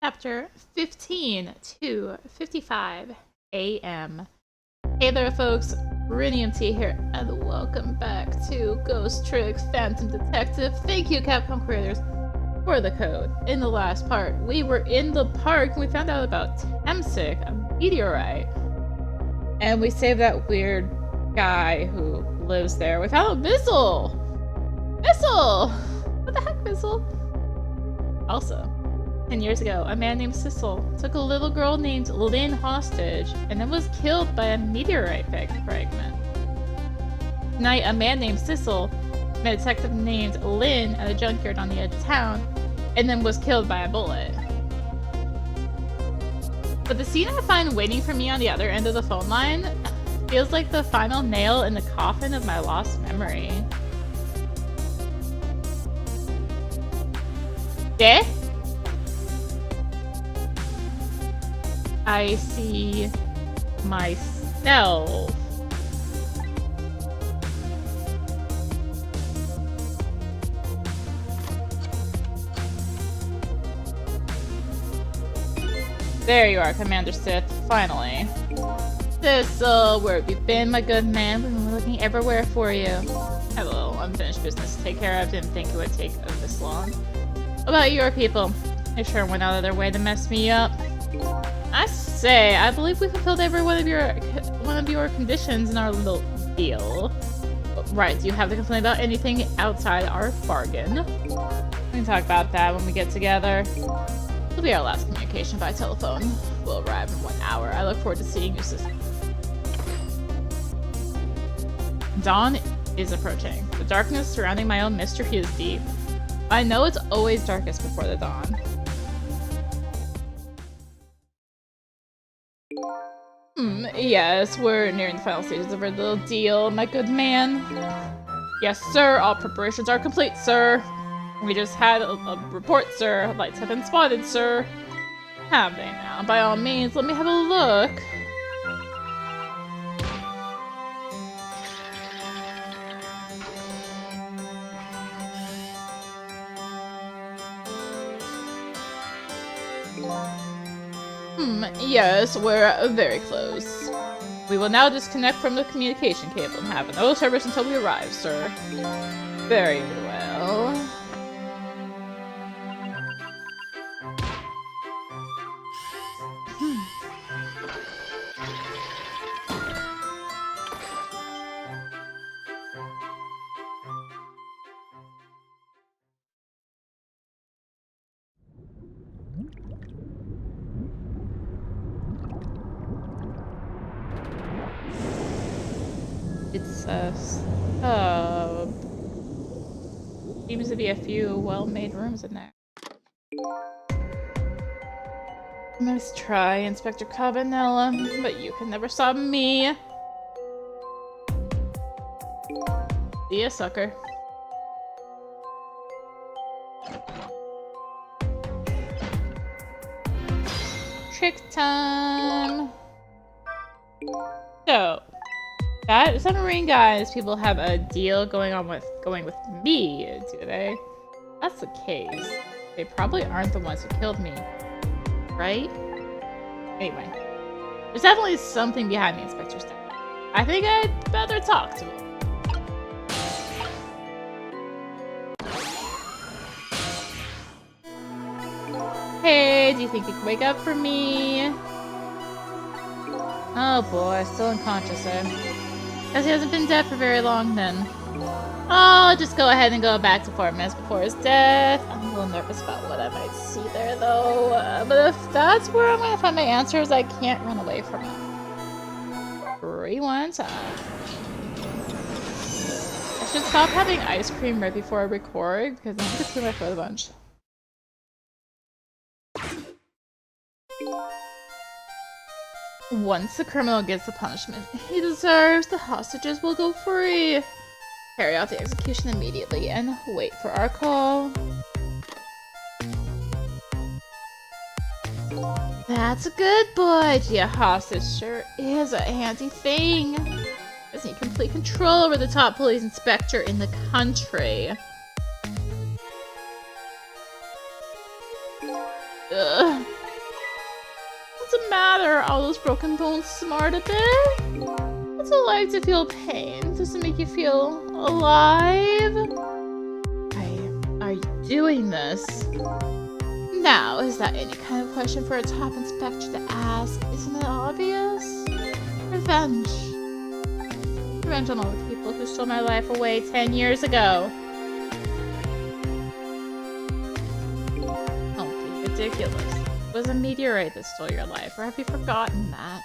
Chapter 15 to 55 a.m. Hey there folks, rinimt here, and welcome back to Ghost Trick Phantom Detective. Thank you Capcom Creators for the code. In the last part, we were in the park and we found out about Temsic, a meteorite. And we saved that weird guy who lives there. We found a missile! Missile! What the heck, missile? Also, 10 years ago, a man named Sissel took a little girl named Lynn hostage and then was killed by a meteorite fragment. Tonight, a man named Sissel met a detective named Lynn at a junkyard on the edge of town and then was killed by a bullet. But the scene I find waiting for me on the other end of the phone line feels like the final nail in the coffin of my lost memory. Yeah? I see myself. There you are, Commander Sith, finally. Sissel, where have you been, my good man? We've been looking everywhere for you. I have a little unfinished business to take care of. Didn't think it would take this long. What about your people? They sure went out of their way to mess me up. I say, I believe we fulfilled every one of your conditions in our little deal. Right, do you have to complain about anything outside our bargain? We can talk about that when we get together. It'll be our last communication by telephone. We'll arrive in 1 hour. I look forward to seeing you, sister. Dawn is approaching. The darkness surrounding my own mystery is deep. I know it's always darkest before the dawn. Yes, we're nearing the final stages of our little deal, my good man. Yes, sir, all preparations are complete, sir. We just had a report, sir. Lights have been spotted, sir. Have they now? By all means, let me have a look. Yes, we're very close. We will now disconnect from the communication cable and have no service until we arrive, sir. Very well. It's a sub. Seems to be a few well-made rooms in there. Nice try, Inspector Cabanela, but you can never stop me. See ya, sucker. Trick time! So, that submarine guys, people have a deal going with me, do they? If that's the case. They probably aren't the ones who killed me, right? Anyway, there's definitely something behind the Inspector's death. I think I'd better talk to him. Hey, do you think you can wake up for me? Oh boy, still unconscious, eh? Guess he hasn't been dead for very long then. I'll just go ahead and go back to 4 minutes before his death. I'm a little nervous about what I might see there though. But if that's where I'm gonna find my answers, I can't run away from it. Rewind time. I should stop having ice cream right before I record because I'm gonna clear my throat a bunch. Once the criminal gets the punishment he deserves, the hostages will go free. Carry out the execution immediately and wait for our call. That's a good boy. Gee, a hostage sure is a handy thing. Gives me complete control over the top police inspector in the country. Ugh. What's the matter? All those broken bones smart a bit? What's it like to feel pain? Does it make you feel alive? Are you doing this? Now, is that any kind of question for a top inspector to ask? Isn't it obvious? Revenge. Revenge on all the people who stole my life away 10 years ago. Don't be ridiculous. It was a meteorite that stole your life, or have you forgotten that?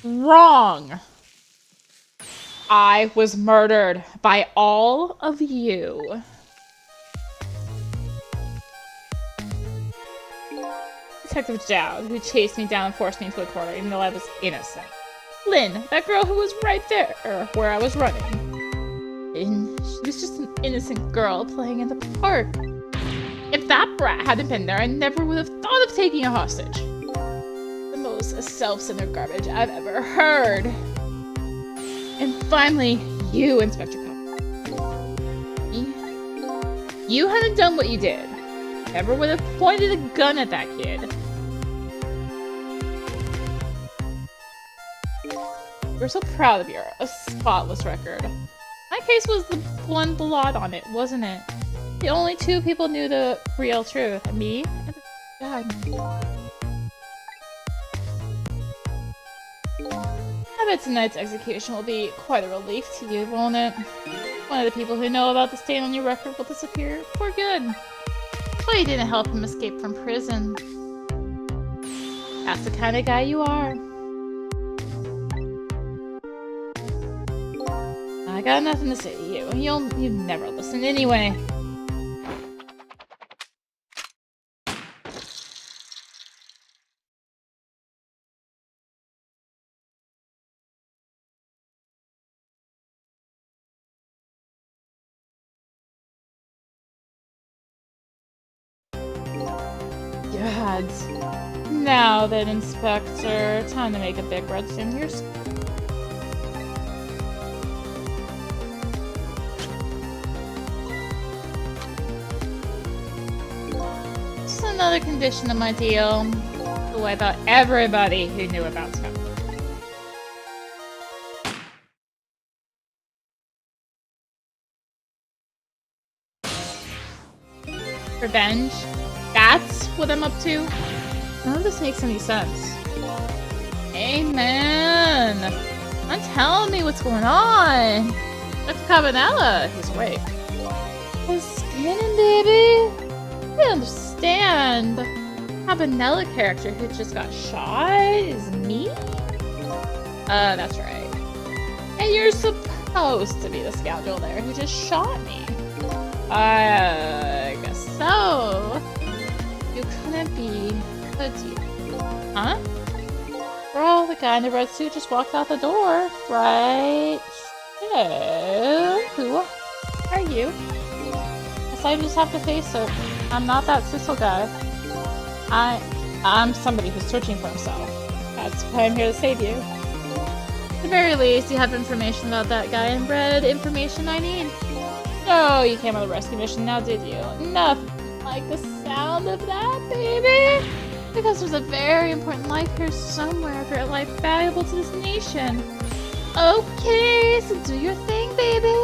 Wrong! I was murdered by all of you. Detective Dowd, who chased me down and forced me into a corner even though I was innocent. Lynn, that girl who was right there, where I was running. And she was just an innocent girl playing in the park. If that brat hadn't been there, I never would have thought of taking a hostage. The most self-centered garbage I've ever heard. And finally, you, Inspector Cup. You hadn't done what you did. Never would have pointed a gun at that kid. We're so proud of your spotless record. My case was the one blot on it, wasn't it? The only two people knew the real truth. Me and the guy. I bet tonight's execution will be quite a relief to you, won't it? One of the people who know about the stain on your record will disappear for good. But you didn't help him escape from prison. That's the kind of guy you are. I got nothing to say to you. You'd never listen anyway. God. Now then, Inspector, time to make a big red thing here. Just another condition of my deal. To wipe out everybody who knew about him. Revenge? That's what I'm up to? None of this makes any sense. Hey man! Not telling me what's going on! Dr. Cabanela! He's awake. He's spinning, baby! I understand. Cabanela character who just got shot is me? That's right. And you're supposed to be the scoundrel there who just shot me. I guess so. You couldn't be, could you? Huh? Bro, the guy in the red suit just walked out the door, right? So, who are you? Guess I just have to face it. I'm not that Sissel guy. I'm somebody who's searching for himself. That's why I'm here to save you. At the very least, you have information about that guy in red. Information I need. No, you came on a rescue mission now, did you? Nothing like the sound of that, baby! Because there's a very important life here somewhere, a very life valuable to this nation. Okay, so do your thing, baby!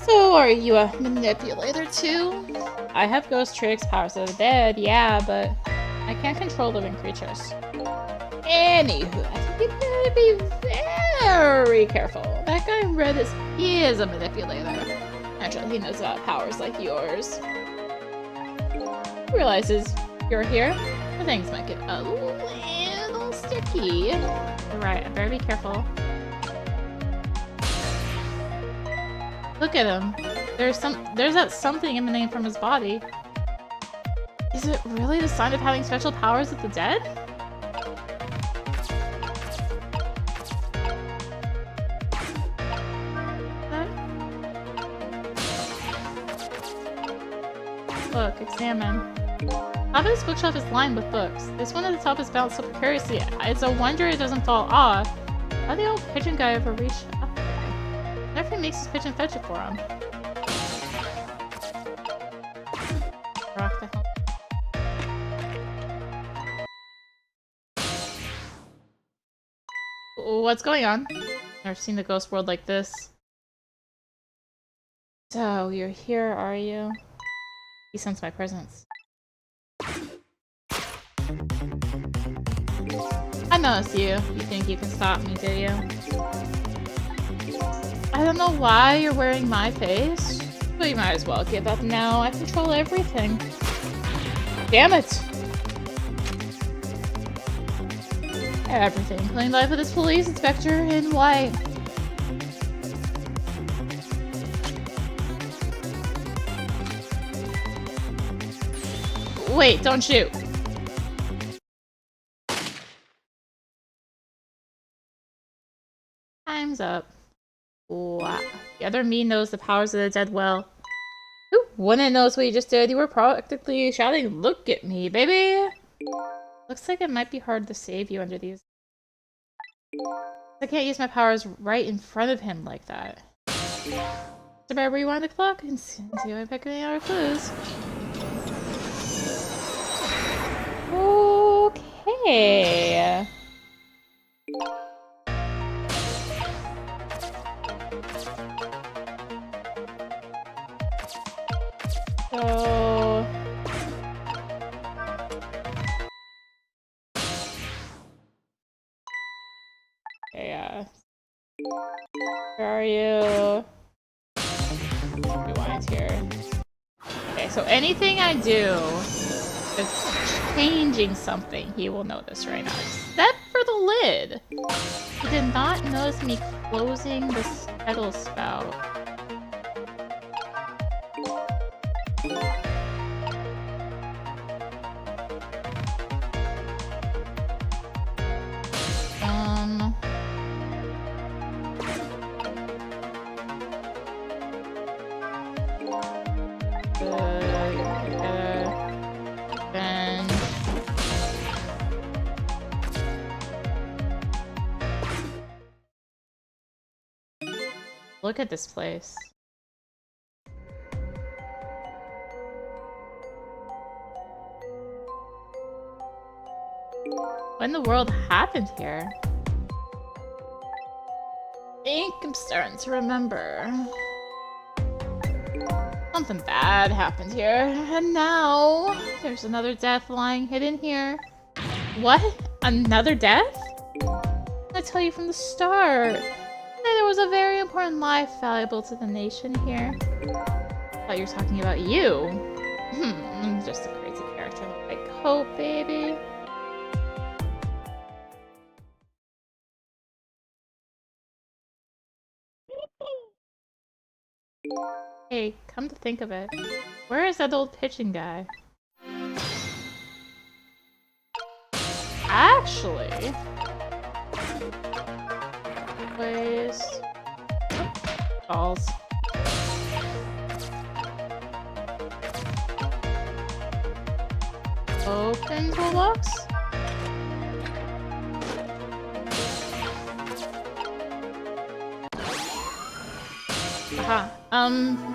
So, are you a manipulator too? I have ghost tricks, powers of the dead, yeah, but I can't control living creatures. Anywho, I think you better be very careful. That guy in red he is a manipulator. Naturally, he knows about powers like yours. He realizes you're here, but things might get a little sticky. You're right, I better be careful. Look at him. There's that something emanating from his body. Is it really the sign of having special powers of the dead? Look, examine. Top of this bookshelf is lined with books. This one at the top is balanced so precariously. It's a wonder it doesn't fall off. How the old pigeon guy ever reach up there? What if he makes his pigeon fetch it for him? Rock the hell. What's going on? Never seen the ghost world like this. So, you're here, are you? He sensed my presence. I noticed you. You think you can stop me, do you? I don't know why you're wearing my face, but you might as well give up now. I control everything. Damn it! Everything, including life with this police inspector in white. Wait, don't shoot. Time's up. Wow. The other me knows the powers of the dead well. Who wouldn't knows what you just did? You were practically shouting, "Look at me, baby!" Looks like it might be hard to save you under these. I can't use my powers right in front of him like that. So better rewind the clock and see if I pick any other clues. Okay. So... yeah. Where are you? Rewind here. Okay, so anything I do that's changing something, he will notice right now. Except for the lid. He did not notice me closing the kettle spout. Look at this place. What in the world happened here? I think I'm starting to remember. Something bad happened here, and now there's another death lying hidden here. What? Another death? I tell you from the start. There was a very important life valuable to the nation here. I thought you were talking about you. I'm just a crazy character in a white coat, baby. Hey, come to think of it, where is that old pigeon guy? Actually... place... balls. Open toolbox? Aha.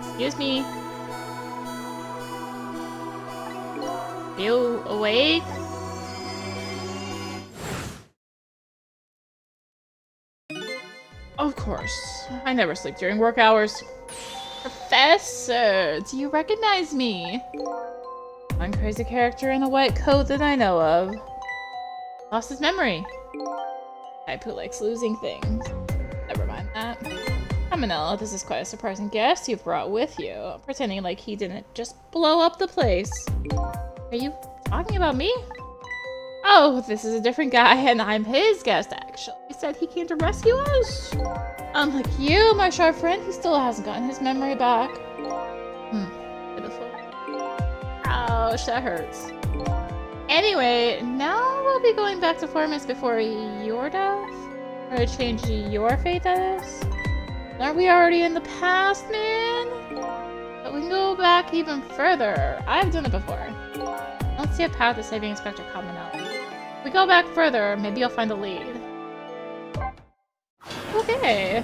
Excuse me. You awake? Of course. I never sleep during work hours. Professor, do you recognize me? One crazy character in a white coat that I know of. Lost his memory. Type who likes losing things. Never mind that. Cabanela, this is quite a surprising guest you've brought with you. Pretending like he didn't just blow up the place. Are you talking about me? Oh, this is a different guy, and I'm his guest, actually. He said he came to rescue us. Unlike you, my sharp friend, he still hasn't gotten his memory back. Pitiful. Ouch, that hurts. Anyway, now we'll be going back to 4 minutes before your death? Or to change your fate, that is? Aren't we already in the past, man? But we can go back even further. I've done it before. Let's see a path to saving Inspector Cabanela. If we go back further, maybe you'll find a lead. Okay.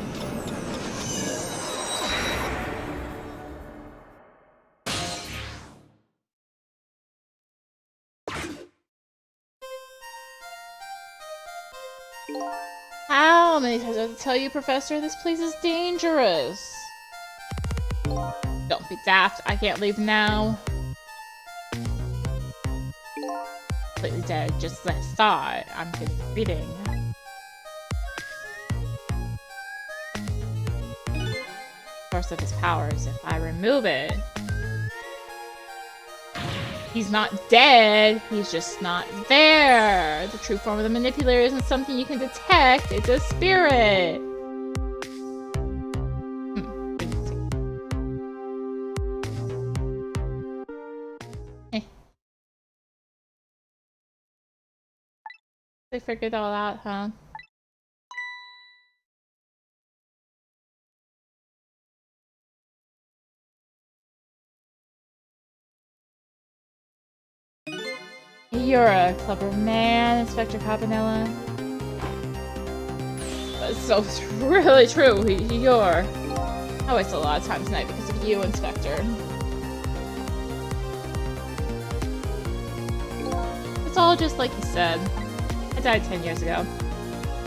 How many times do I have to tell you, Professor? This place is dangerous. Don't be daft. I can't leave now. Completely dead, just as I thought. I'm good at reading. Source of his powers. If I remove it, he's not dead. He's just not there. The true form of the manipulator isn't something you can detect. It's a spirit. They figured it all out, huh? You're a clever man, Inspector Cabanela. So it's really true. You're... I wasted a lot of time tonight because of you, Inspector. It's all just like you said. I died 10 years ago.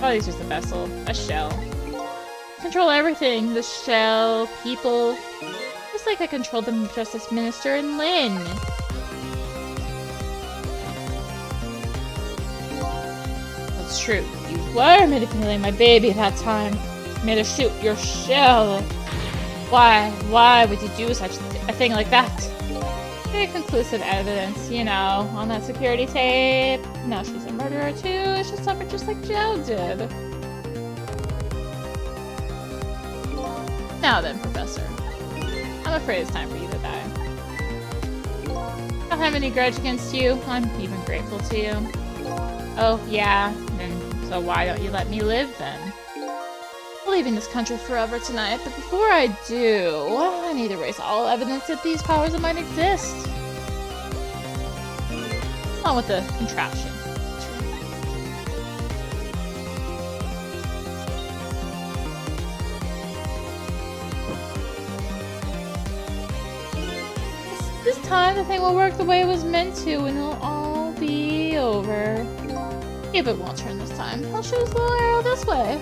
Body's just a vessel, a shell. I control everything. The shell, people. Just like I controlled the Justice Minister and Lynn. That's true. You were manipulating my baby that time. You made her shoot your shell. Why would you do such a thing like that? Very conclusive evidence, you know, on that security tape. Now she's a murderer too. She suffered just like Joe did. Now then, Professor. I'm afraid it's time for you to die. I don't have any grudge against you. I'm even grateful to you. Oh, yeah. And so why don't you let me live then? I'm leaving this country forever tonight, but before I do, I need to erase all evidence that these powers might exist. On with the contraption. This time the thing will work the way it was meant to, and it'll all be over. If it won't turn this time, I'll shoot his little arrow this way.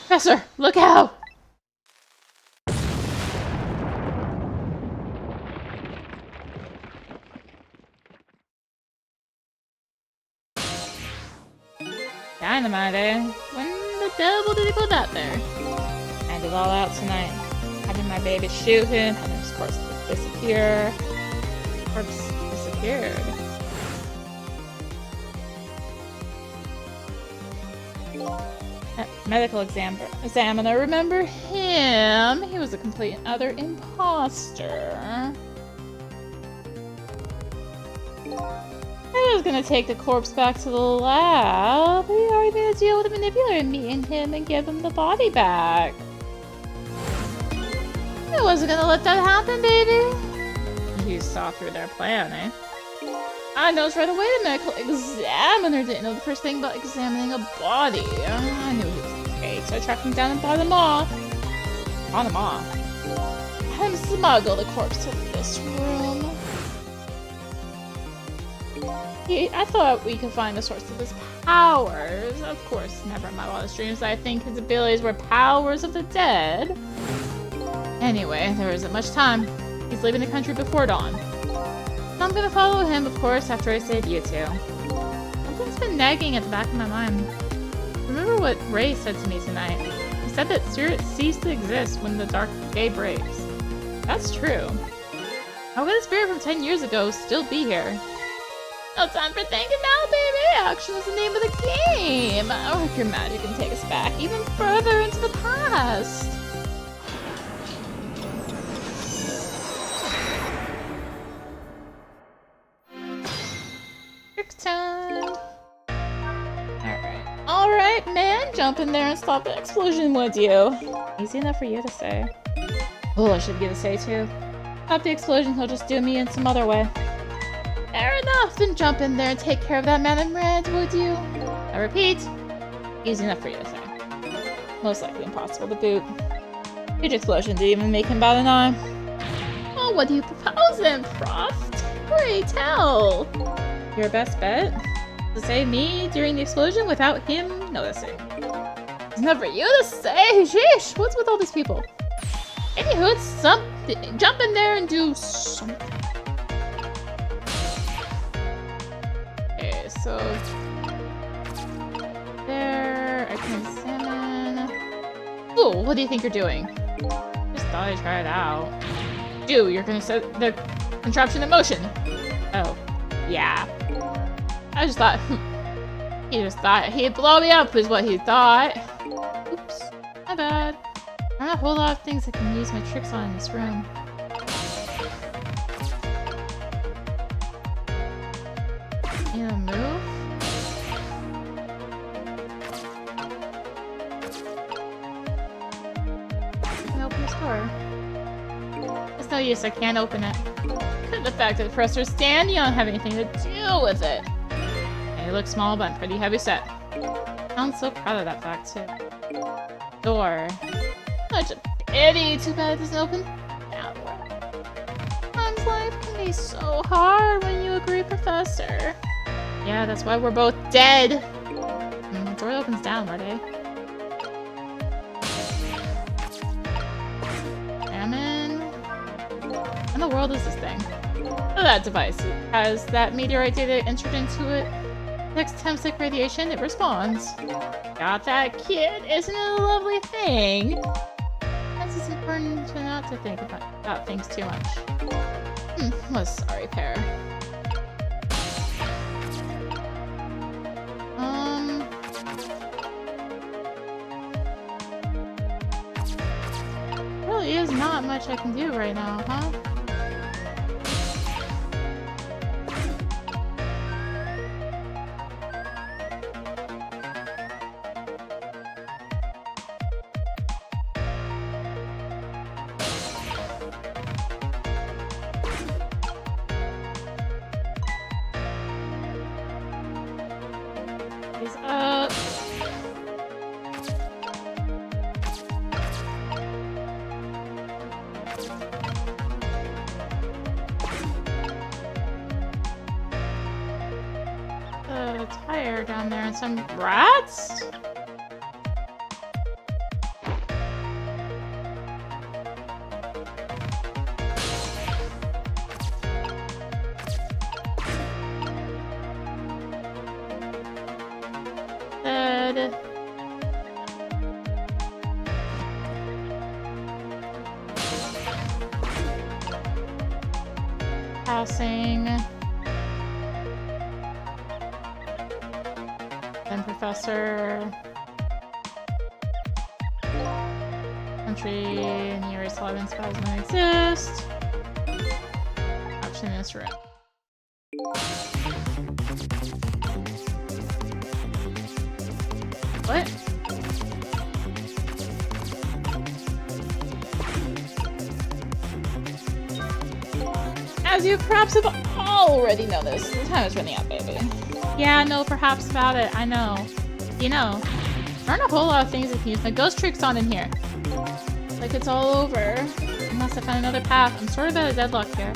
Professor, look out! Dynamite, eh? When the devil did he put that there? And it all out tonight. Having my baby shoot him, having his corpse disappear. Corpse disappeared. That medical examiner, remember him? He was a complete and utter imposter. I was gonna take the corpse back to the lab. We already made a deal with the manipulator and me and him and give him the body back. I wasn't gonna let that happen, baby. You saw through their plan, eh? I noticed right away the medical examiner didn't know the first thing about examining a body. I knew he was fake, so I tracked him down and bought him off. Bought him off. Had him smuggle the corpse to this room. I thought we could find the source of his powers. Of course, never in my wildest dreams I think his abilities were powers of the dead. Anyway, there isn't much time. He's leaving the country before dawn. I'm gonna follow him, of course, after I save you two. Something's been nagging at the back of my mind. Remember what Ray said to me tonight? He said that spirits cease to exist when the dark day breaks. That's true. How could a spirit from 10 years ago still be here? No time for thinking now, baby! Action is the name of the game! Work your magic and take us back even further into the past! Trick time! Alright, man! Jump in there and stop the explosion, would you? Easy enough for you to say. Oh, I should get a say too. Stop the explosion, he'll just do me in some other way. Fair enough, then jump in there and take care of that man in red, would you? I repeat, easy enough for you to say. Most likely impossible to boot. Huge explosion didn't even make him bat an eye. Well, what do you propose then, Prof? Pray tell! Your best bet? To save me during the explosion without him noticing. It's not for you to say! Sheesh! What's with all these people? Anywho, it's something. Jump in there and do something. Okay, so... there, I can examine... Ooh, what do you think you're doing? Just thought I'd try it out. Do, you're gonna set the contraption in motion. Oh, yeah. I just thought... he just thought he'd blow me up is what he thought. Oops, my bad. There aren't a whole lot of things I can use my tricks on in this room. You gonna move? I can open this door. It's no use, I can't open it. The fact that the pressure's stand, you don't have anything to do with it. It looks small, but I'm pretty heavy set. I'm so proud of that fact, too. Door. Such a pity. Too bad it doesn't open. Mom's life can be so hard when you agree, Professor. Yeah, that's why we're both dead. The door opens downward, eh? Salmon. What in the world is this thing? Oh, that device. It has that meteorite data entered into it. Next tempsic radiation, it responds. Got that, kid? Isn't it a lovely thing? It's important to not to think about things too much. What a sorry pair. Really is not much I can do right now, huh? He's up. A tire down there and some rats? Passing. Then Professor. Country nearest Lebanon doesn't exist. Option in this room. What? As you perhaps have already noticed, the time is running out, baby. Yeah, no, perhaps about it. I know. You know, there aren't a whole lot of things I can use my ghost tricks on in here. Like it's all over. Unless I find another path. I'm sort of at a deadlock here.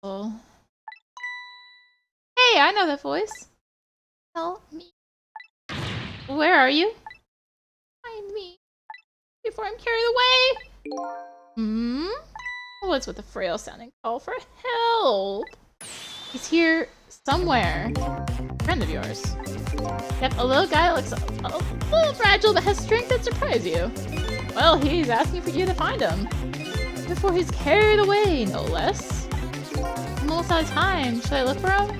Oh. Hey, I know that voice. Help me. Where are you? Find me. Before I'm carried away. What's with the frail sounding call for help? He's here somewhere. Friend of yours. Yep, a little guy looks a little fragile but has strength that surprise you. Well, he's asking for you to find him. Before he's carried away, no less. I'm almost out of time. Should I look for him?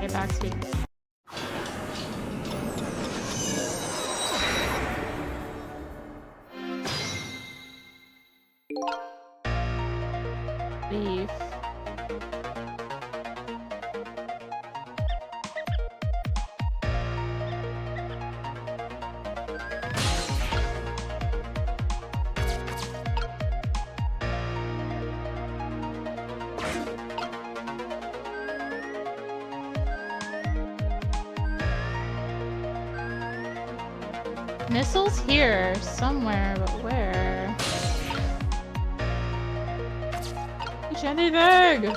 Okay, back speed. Leaf. Missiles here somewhere, but where? Reach anything!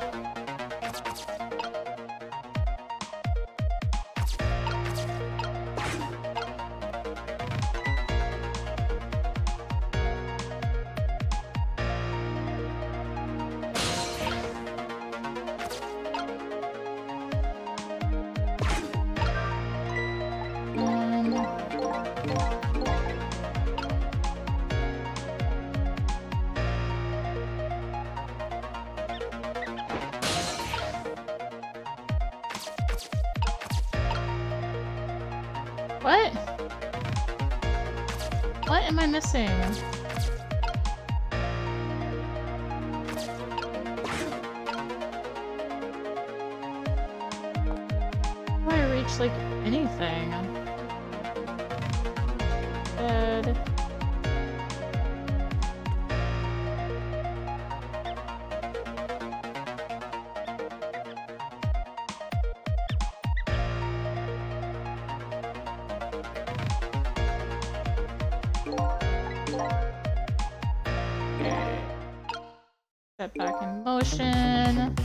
What? What am I missing? How do I reach, like, anything? Dead. Set back in motion.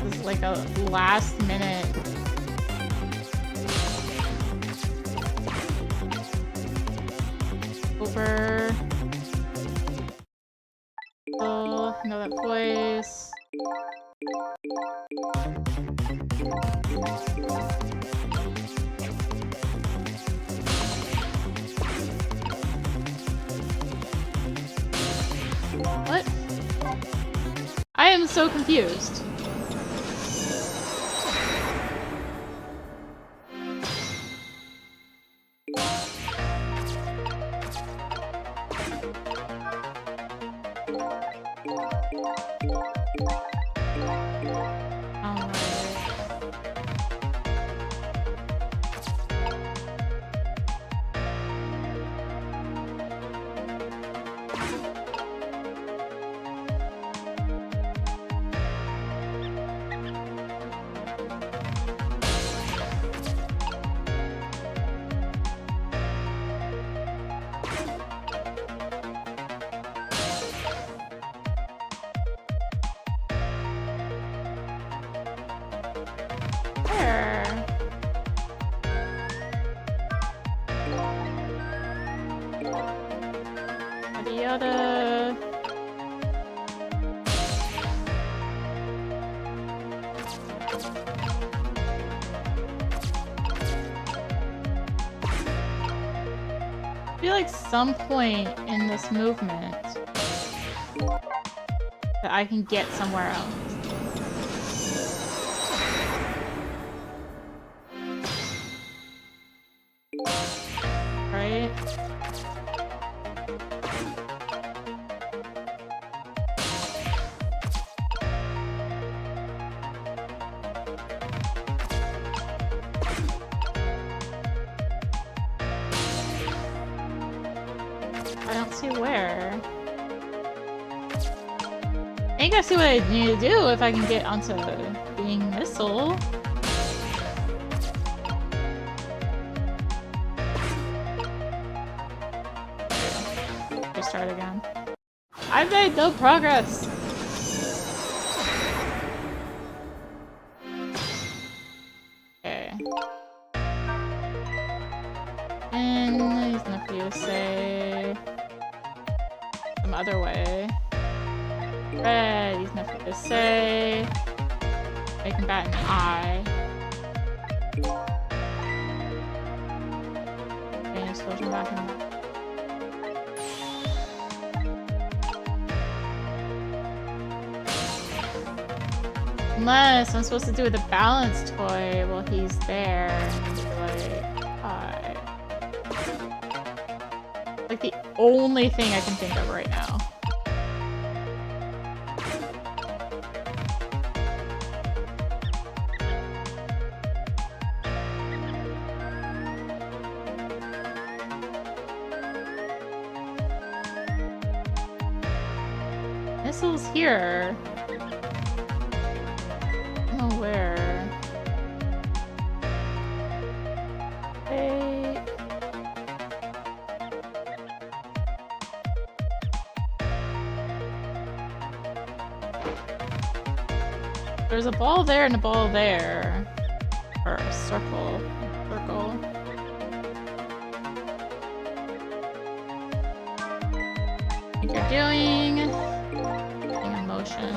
This is like a last minute. Over. Oh, know that voice. What? I am so confused. Yada. I feel like some point in this movement that I can get somewhere else. Right? I don't see where. I think I see what I need to do if I can get onto being missile. Restart again. I've made no progress. Okay. And there's nothing for you to say. Some other way. Red, he's nothing to say. I can bat an eye. Okay, explosion back in. Unless I'm supposed to do with the balance toy while he's there. Like the only thing I can think of right now. Missile's here. Oh, where? Hey. There's a ball there and a ball there. Or a circle. Circle. I think you're doing a motion.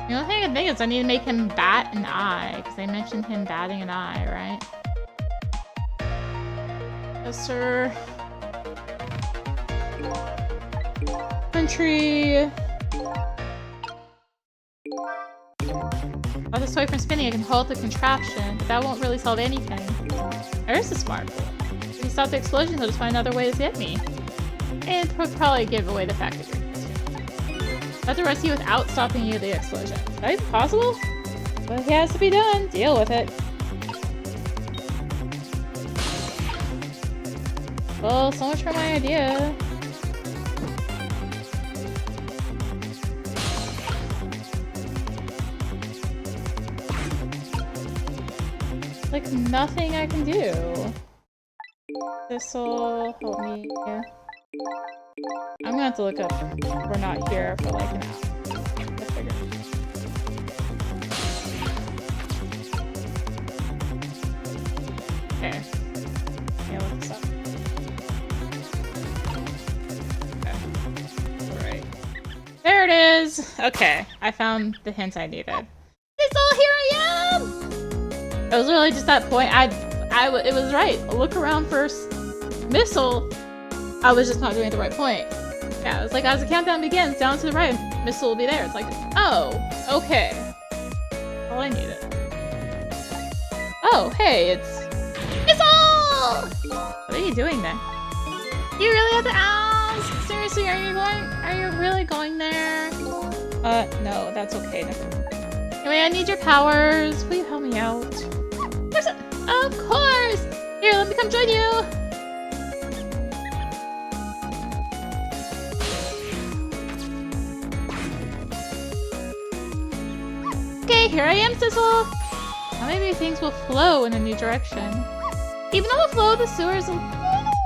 The only thing I can think is I need to make him bat an eye, because they mentioned him batting an eye, right? Yes, sir. Country. While this toy from spinning, I can halt the contraption, but that won't really solve anything. There's a smart boy. If you stop the explosion, he'll just find other ways to get me. And probably give away the fact that you're I have to rescue without stopping you the explosion. Is that even possible? But it has to be done. Deal with it. Well, so much for my idea. Like, nothing I can do. This'll help me. I'm gonna have to look up. We're not here for like an hour. I figured. Okay. Yeah, look this up. Okay. Alright. There it is! Okay. I found the hint I needed. This'll, here I am! It was really just that point. It was right. Look around first. Missile. I was just not doing it at the right point. Yeah, it's like as the countdown begins, down to the right, Missile will be there. It's like, oh, okay. All I needed. Oh, hey, it's Missile! What are you doing there? You really have to ask? Seriously, are you really going there? No, that's okay. Anyway, I need your powers. Will you help me out? Of course! Here, let me come join you! Okay, here I am, Sizzle! Now maybe things will flow in a new direction. Even though the flow of the sewer is a little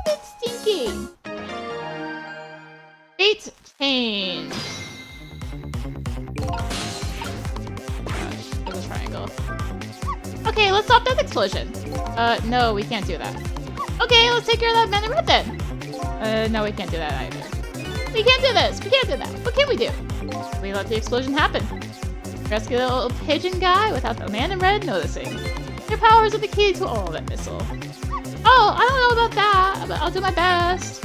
bit stinky. Fate change. Gosh, there's a triangle. Okay, let's stop that explosion. No, we can't do that. Okay, let's take care of that man in red then. No, we can't do that either. We can't do this. We can't do that. What can we do? We let the explosion happen. Rescue the little pigeon guy without the man in red noticing. Your powers are the key to all of it, Missile. Oh, I don't know about that, but I'll do my best.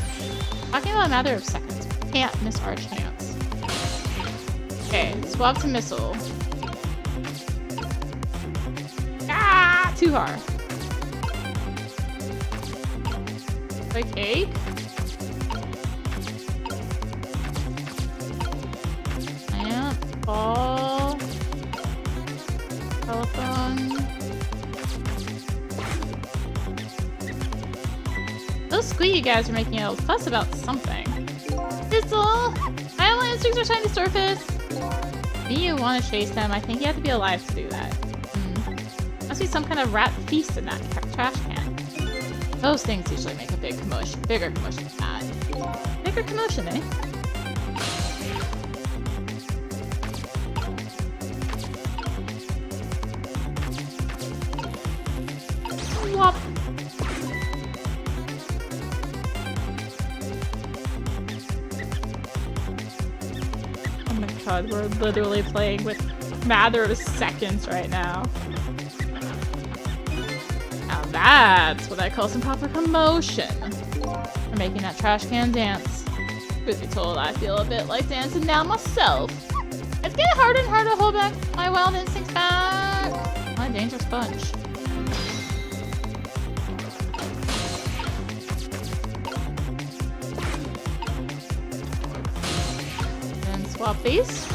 Talking about a matter of seconds. Can't miss our chance. Okay, swap to Missile. Ah, too hard. Like egg? Plant, ball, telephone. Those squeaky guys are making a fuss about something. Thistle! Island instincts are trying to surface. Me, you want to chase them. I think you have to be alive to do that. Must be some kind of rat feast in that trash can. Those things usually make a big commotion. Bigger commotion than that. Bigger commotion, eh? Whop. Oh my god, we're literally playing with a matter of seconds right now. Now that's what I call some proper commotion. For making that trash can dance. Truth be told, I feel a bit like dancing now myself. It's getting harder and harder to hold back my wild instincts back. My dangerous bunch. Then swap these.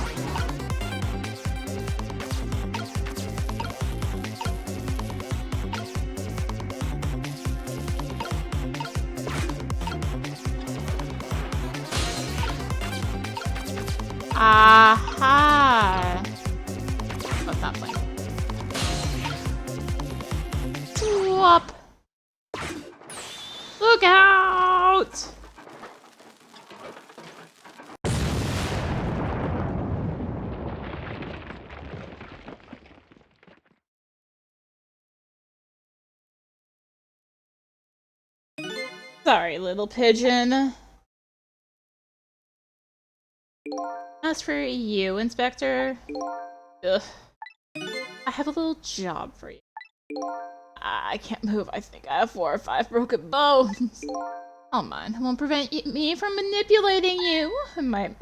Aha! Oh, it's not playing. Swap! Look out! Sorry, little pigeon. As for you, Inspector, ugh, I have a little job for you. I can't move. I think I have 4 or 5 broken bones. Oh man, it won't prevent me from manipulating you. It might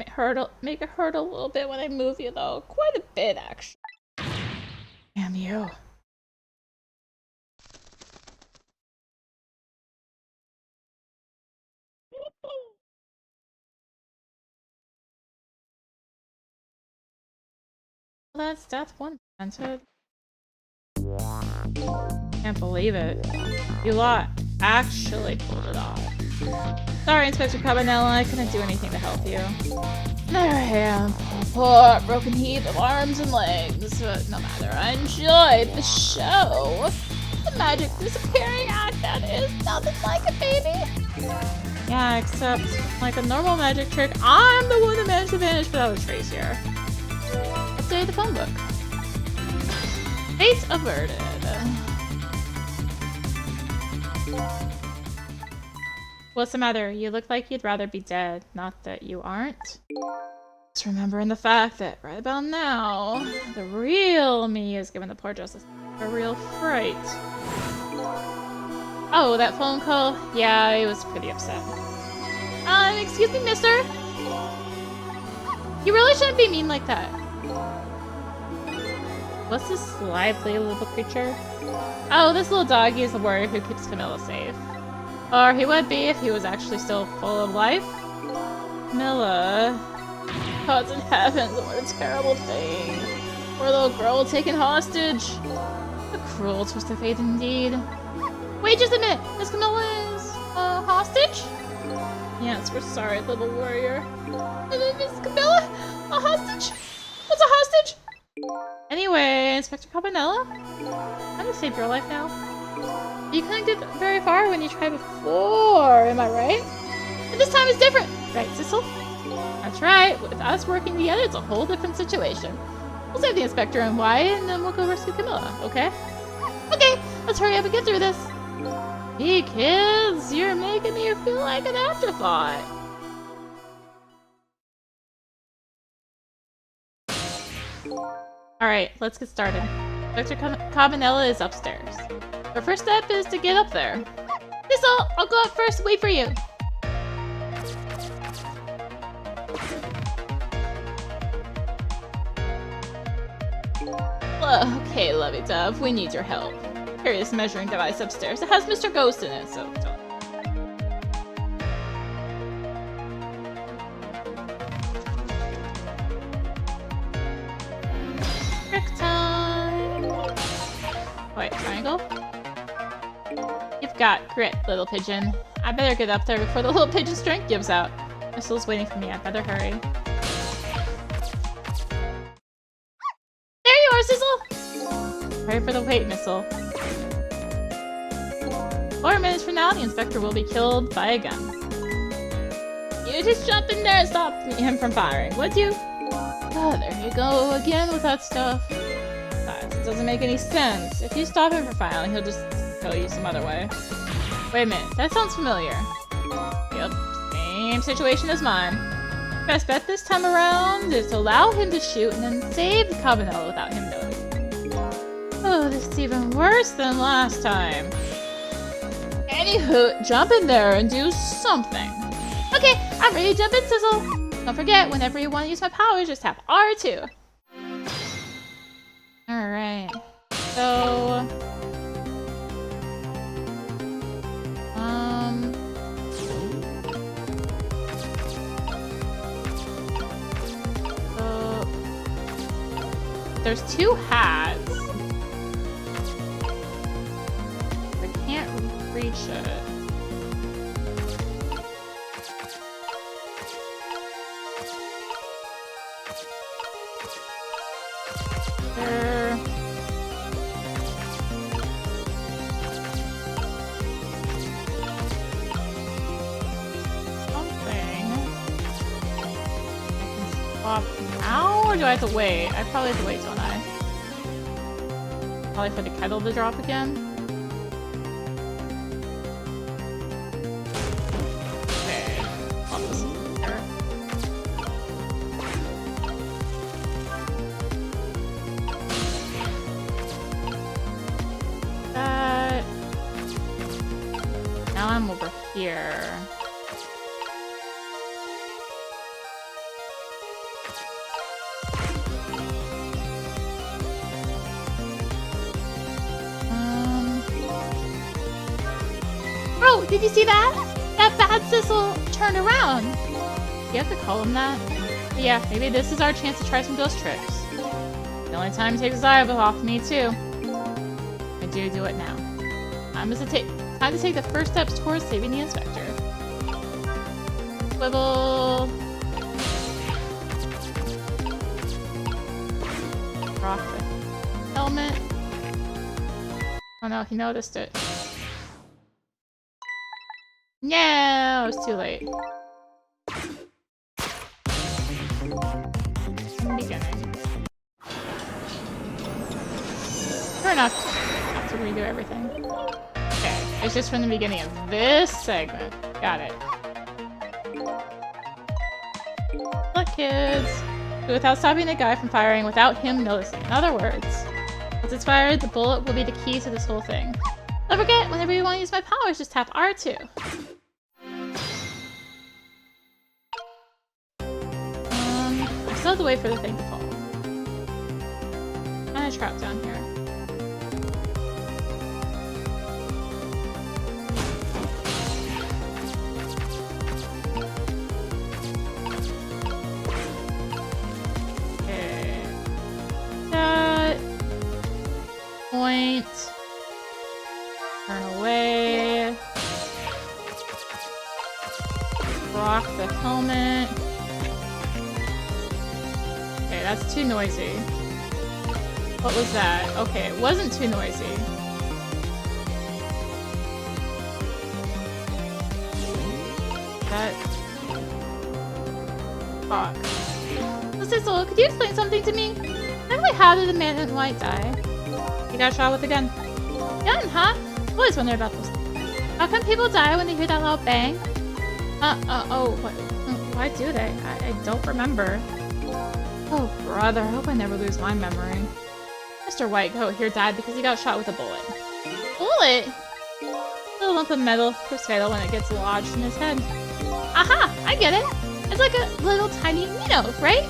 make it hurt a little bit when I move you, though. Quite a bit, actually. Damn you. That's death one prevented. Can't believe it. You lot actually pulled it off. Sorry, Inspector Cabanela, I couldn't do anything to help you. There I am, a poor broken heap of arms and legs, but no matter, I enjoyed the show. The magic disappearing act, that is nothing like it, baby. Yeah, except like a normal magic trick, I'm the one that managed to vanish without a trace here. Say the phone book. Fate averted. What's the matter? You look like you'd rather be dead. Not that you aren't. Just remembering the fact that right about now, the real me is giving the poor justice a real fright. Oh, that phone call? Yeah, I was pretty upset. Excuse me, mister? You really shouldn't be mean like that. What's this lively little creature? Oh, this little doggy is the warrior who keeps Camilla safe. Or he would be if he was actually still full of life. Camilla. Gods in heavens, what a terrible thing. Poor little girl taken hostage. A cruel twist of fate indeed. Wait just a minute, Miss Camilla is hostage? Yes, we're sorry, little warrior. Miss Camilla? A hostage? What's a hostage? Anyway, Inspector Cabanela, I'm gonna save your life now. You couldn't get very far when you tried before, am I right? And this time is different, right, Sissel? That's right, with us working together, it's a whole different situation. We'll save the Inspector and Wyatt, and then we'll go rescue Camilla, okay? Okay, let's hurry up and get through this. Hey kids, you're making me feel like an afterthought. Alright, let's get started. Dr. Cabanela is upstairs. Our first step is to get up there. This'll, I'll go up first and wait for you. Okay, lovey-dove, we need your help. Carry this measuring device upstairs. It has Mr. Ghost in it, so don't. Wait, triangle? You've got grit, little pigeon. I better get up there before the little pigeon's strength gives out. Missil's waiting for me. I better hurry. There you are, Sissel! Hurry for the wait, Missile. 4 minutes from now, the Inspector will be killed by a gun. You just jump in there and stop him from firing, would you? Oh, there you go again with that stuff. It doesn't make any sense. If you stop him from filing, he'll just kill you some other way. Wait a minute, that sounds familiar. Yep, same situation as mine. Best bet this time around is to allow him to shoot and then save Cabanela without him knowing. Oh, this is even worse than last time. Anywho, jump in there and do something. Okay, I'm ready to jump in, Sizzle. Don't forget, whenever you want to use my powers, just tap R2. Alright. So... There's two hats. I can't reach it. There. Something. I can swap now, or do I have to wait? I probably have to wait, don't I? Probably for the kettle to drop again. Okay. Swap this there. That. Now I'm over here. Oh, did you see that? That bad Sizzle turned around. You have to call him that. But yeah, maybe this is our chance to try some ghost tricks. The only time he takes his eye off me, too. I do it now. Time to take the first steps towards saving the inspector. Swivel. Rock the helmet. Oh no, he noticed it. No, it's too late. Beginning. Fair enough. Have to redo everything. Okay, it's just from the beginning of this segment. Got it. Look, kids. Without stopping the guy from firing without him noticing. In other words, once it's fired, the bullet will be the key to this whole thing. Don't forget, whenever you want to use my powers, just tap R2. I still have to wait for the thing to fall. I'm kind of trapped down here. Okay. That. Point. Turn away. Rock the helmet. Okay, that's too noisy. What was that? Okay, it wasn't too noisy. That... Fuck. Sizzle, could you explain something to me? Exactly how did the man in white die? He got shot with a gun. Gun, huh? Always wonder about those things. How come people die when they hear that loud bang? What? Why do they? I don't remember. Oh, brother, I hope I never lose my memory. Mr. Whitecoat here died because he got shot with a bullet. Bullet? A little lump of metal proves fatal when it gets lodged in his head. Aha! I get it! It's like a little tiny needle, right?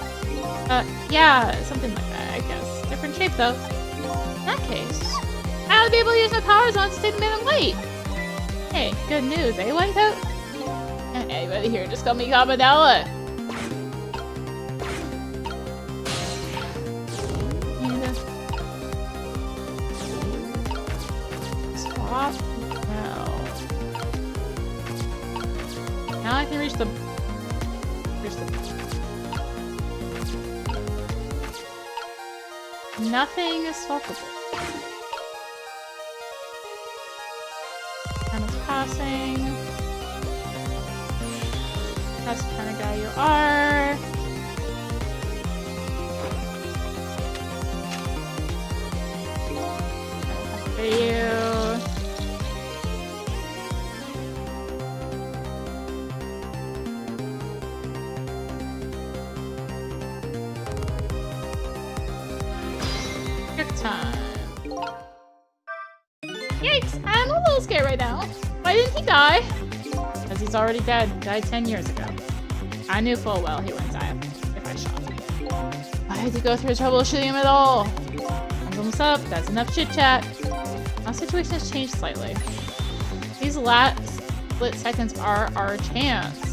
Yeah, something like that, I guess. Different shape, though. In that case, I ought to be able to use my powers on to save the man in white. Hey, good news, eh, Whitecoat? Anybody here just call me Cabanela. Swap? No. Now I can reach the... Nothing is swappable. Time is passing. That's the kind of guy you are. For you. Time. Yikes! I'm a little scared right now. Why didn't he die? Because Because he's already dead. Died 10 years ago. I knew full well he wouldn't die if I shot him. Why had to go through trouble shooting him at all? Time's almost up. That's enough chit-chat. Our situation has changed slightly. These last split seconds are our chance.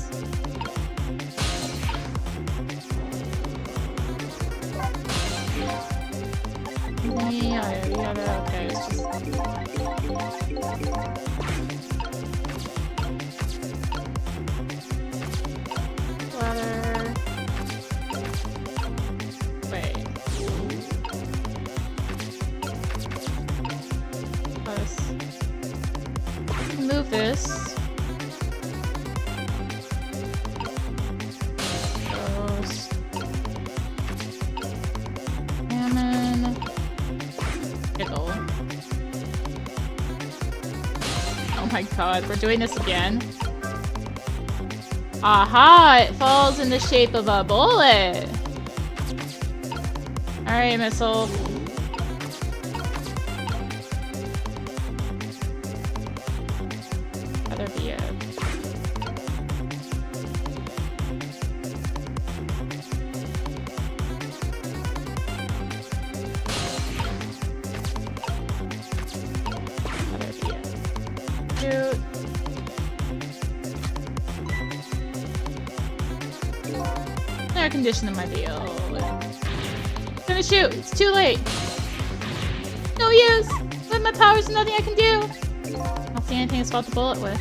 Yeah, okay, it's just... Ladder... Wait. Move this. Salmon. Pickle. Oh my god, we're doing this again. Aha! It falls in the shape of a bullet! Alright, missile. Better be it. Better be it. Shoot. Air conditioning my deal. It's gonna shoot. It's too late. No use. With my powers, nothing I can do. I don't see anything to spot the bullet with.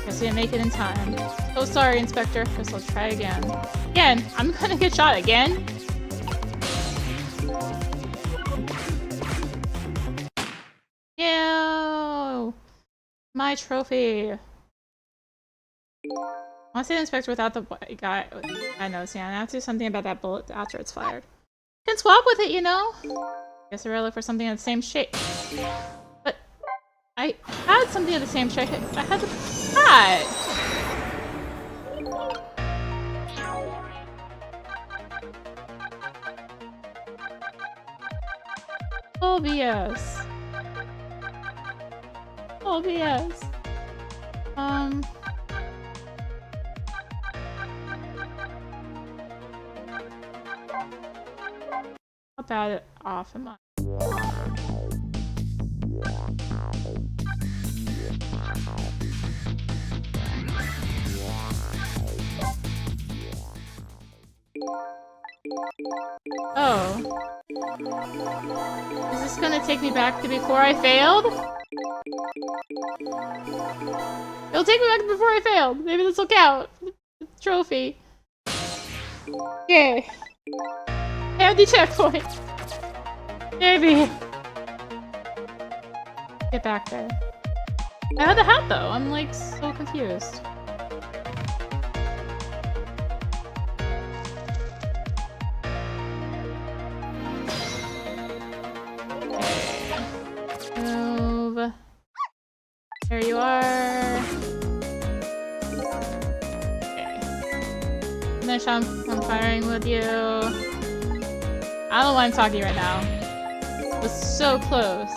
Guess we didn't make it in time. Oh, sorry, Inspector. Guess I'll try again. Again? I'm gonna get shot again? Ew! My trophy. I want to see the Inspector without the guy knows. Yeah, I have to do something about that bullet after it's fired. Can swap with it, you know? Guess I really look for something in the same shape. But I had something of the same shape. I had the hat. Oh BS. Oh BS. How bad off am I? Oh. Is this gonna take me back to before I failed? It'll take me back to before I failed. Maybe this will count. Trophy. Yay. And the checkpoint. Maybe. Get back there. I had the hat though. I'm like so confused. Okay. Move. There you are. Okay. Finish on firing with you. I don't know why I'm talking right now. It was so close.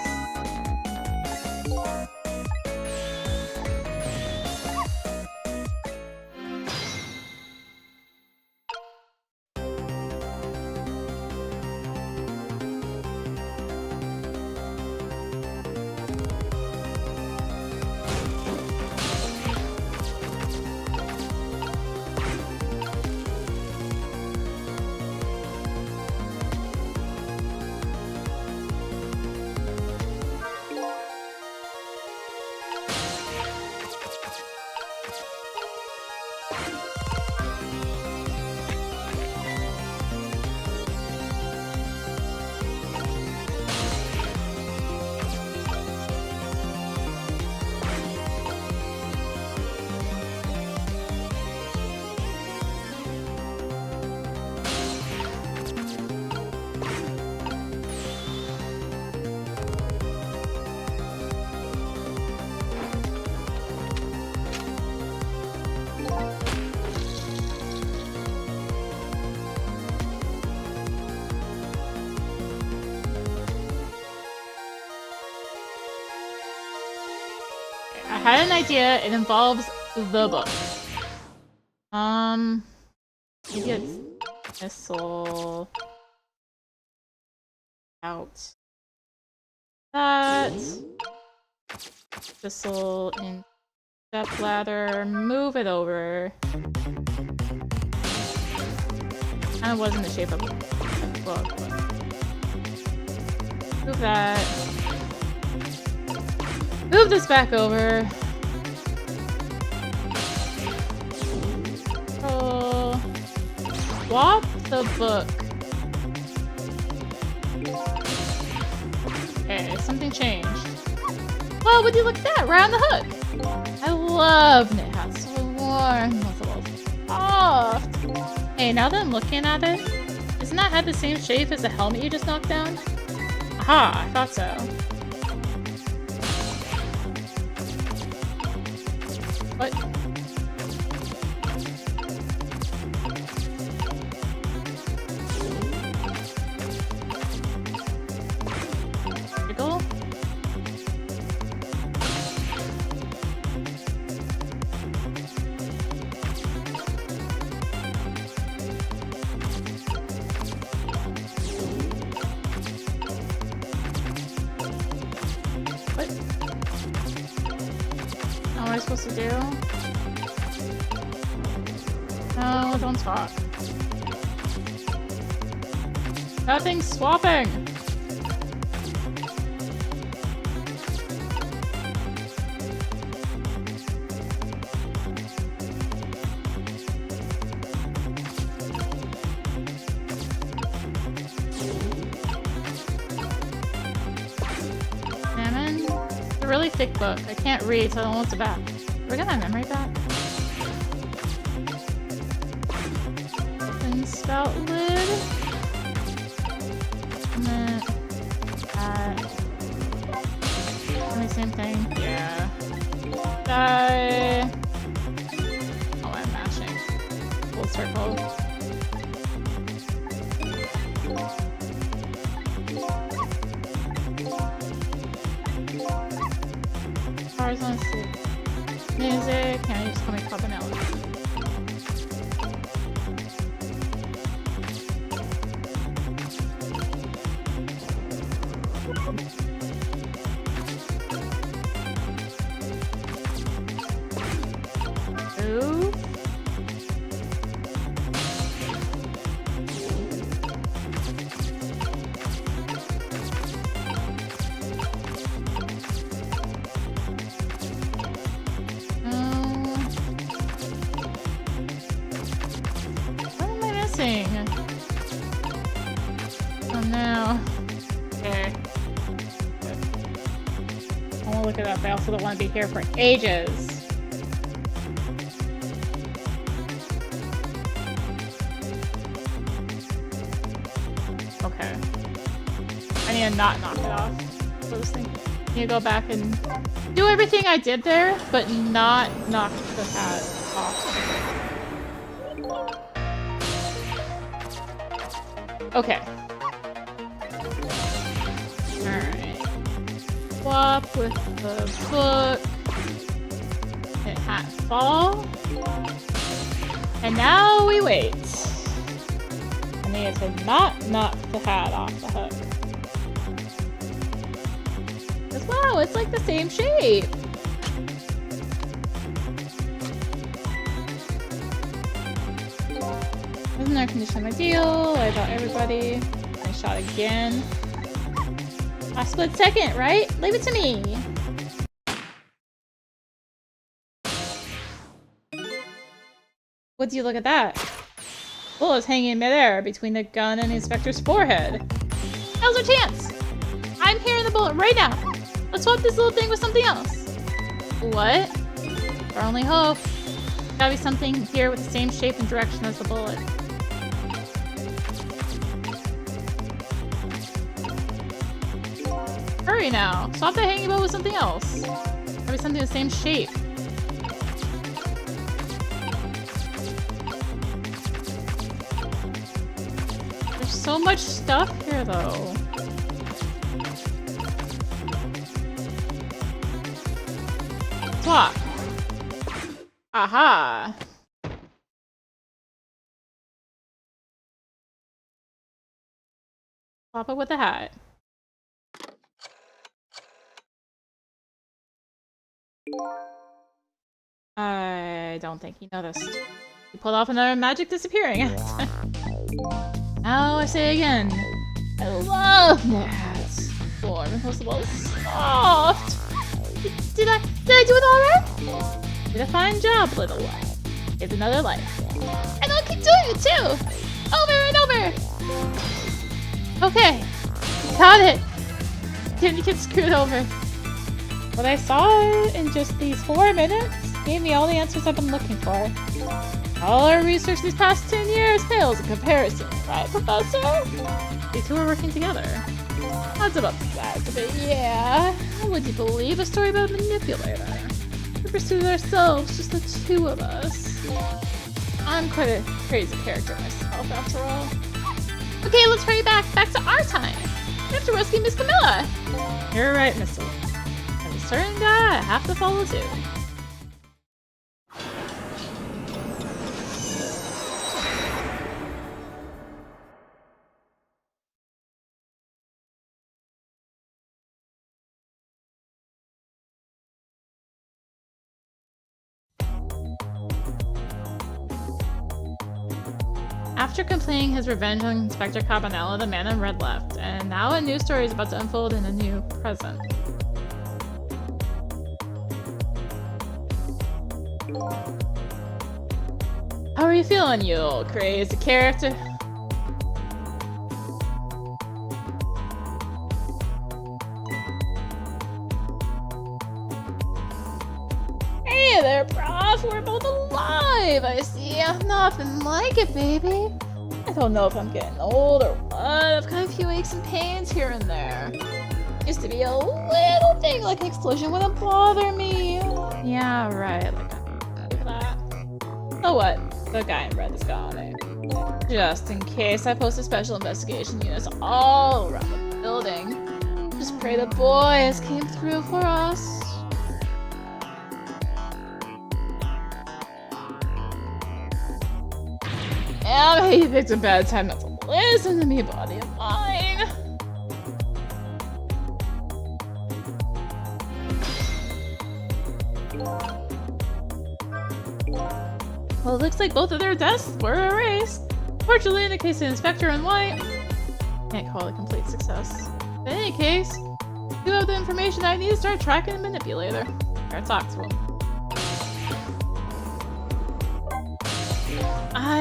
I had an idea. It involves the book. Maybe it's missile out. That missile in step ladder. Move it over. Kind of was in the shape of a book. But move that. Move this back over. Oh, swap the book. Okay, something changed. Well, would you look at that? We're on the hook. I love knit hats. So warm. It's a little soft. Hey, now that I'm looking at it, isn't that hat the same shape as the helmet you just knocked down? Aha, I thought so. What? Jiggle? What? What am I supposed to do? No, don't swap. That thing's swapping! Salmon? It's a really thick book. I can't read, so I don't know what's about. Are we gonna memory back? Open spout lid. And then that. Only same thing. Yeah. Die. Oh, I'm mashing. Full circle. Cars on sleep. Music. Can you just call me Cabanela? Ooh. What am I missing? Oh no. Okay. Good. I want to look it up. I also don't want to be here for ages. Okay. I need to not knock it off. That's what I was thinking. I need to go back and do everything I did there, but not knock the hat off. Okay. Alright. Swap with the book. Hit hat fall. And now we wait. I need to not knock the hat off the hook. Because wow, it's like the same shape. Isn't air condition ideal? I got everybody. I shot again. A split second, right? Leave it to me. Would you look at that? Bullets hanging in midair between the gun and the inspector's forehead. Now's our chance! I'm hearing the bullet right now! Let's swap this little thing with something else! What? Our only hope. Gotta be something here with the same shape and direction as the bullet. Hurry now! Swap that hanging bow with something else. Gotta be something the same shape. So much stuff here, though. Swap. Aha! Pop it with a hat. I don't think he noticed. He pulled off another magic disappearing. Now I say again, I love gnats. Warm and possible soft. Did I do it all right? Did a fine job, little one. It's another life. And I'll keep doing it too! Over and over! Okay. Got it! Didn't get screwed over. What I saw in just these 4 minutes gave me all the answers I've been looking for. All our research these past 10 years pales in comparison, right, Professor? These two are working together. That's about the size of it, yeah. Would you believe a story about a manipulator? We pursued ourselves, just the two of us. I'm quite a crazy character myself, after all. Okay, let's hurry back to our time. We have to rescue Miss Camilla. You're right, Missy. There's a certain guy I have to follow too. After completing his revenge on Inspector Cabanela, the man in red left, and now a new story is about to unfold in a new present. How are you feeling, you old crazy character? Hey there, Prof! We're both alive! I see. Nothing like it, baby. I don't know if I'm getting old or what. I've got a few aches and pains here and there. Used to be a little thing like an explosion wouldn't bother me. Yeah, right. Like that. So what? The guy in red is gone, eh? Just in case, I posted special investigation units all around the building. Just pray the boys came through for us. Damn, he picked a bad time not to listen to me, body of mine. Well, it looks like both of their deaths were erased. Fortunately, in the case of Inspector in white, can't call it a complete success. In any case, you have the information I need to start tracking the manipulator. Gotta talk to him.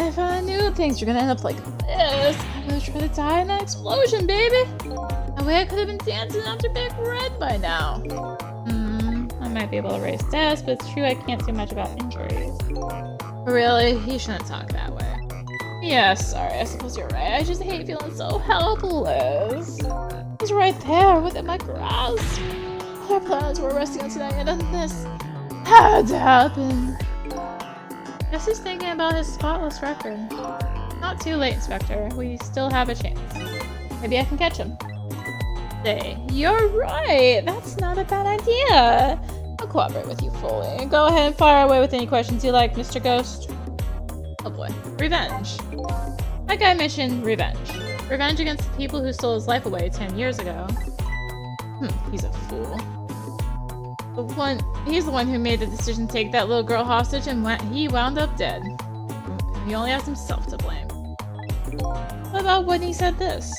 If I knew things were gonna end up like this, I would try to die in that explosion, baby! That way I could have been dancing after Big Red by now. I might be able to erase deaths, but it's true I can't do much about injuries. Really? You shouldn't talk that way. Yeah, sorry, I suppose you're right. I just hate feeling so helpless. He's right there, within my grasp. Our plans were resting on tonight, and then this had to happen. Guess he's thinking about his spotless record. Not too late, Inspector. We still have a chance. Maybe I can catch him. Say, you're right! That's not a bad idea! I'll cooperate with you fully. Go ahead and fire away with any questions you like, Mr. Ghost. Oh boy. Revenge. That guy mentioned revenge. Revenge against the people who stole his life away 10 years ago. He's a fool. He's the one who made the decision to take that little girl hostage, and he wound up dead. He only has himself to blame. What about when he said this?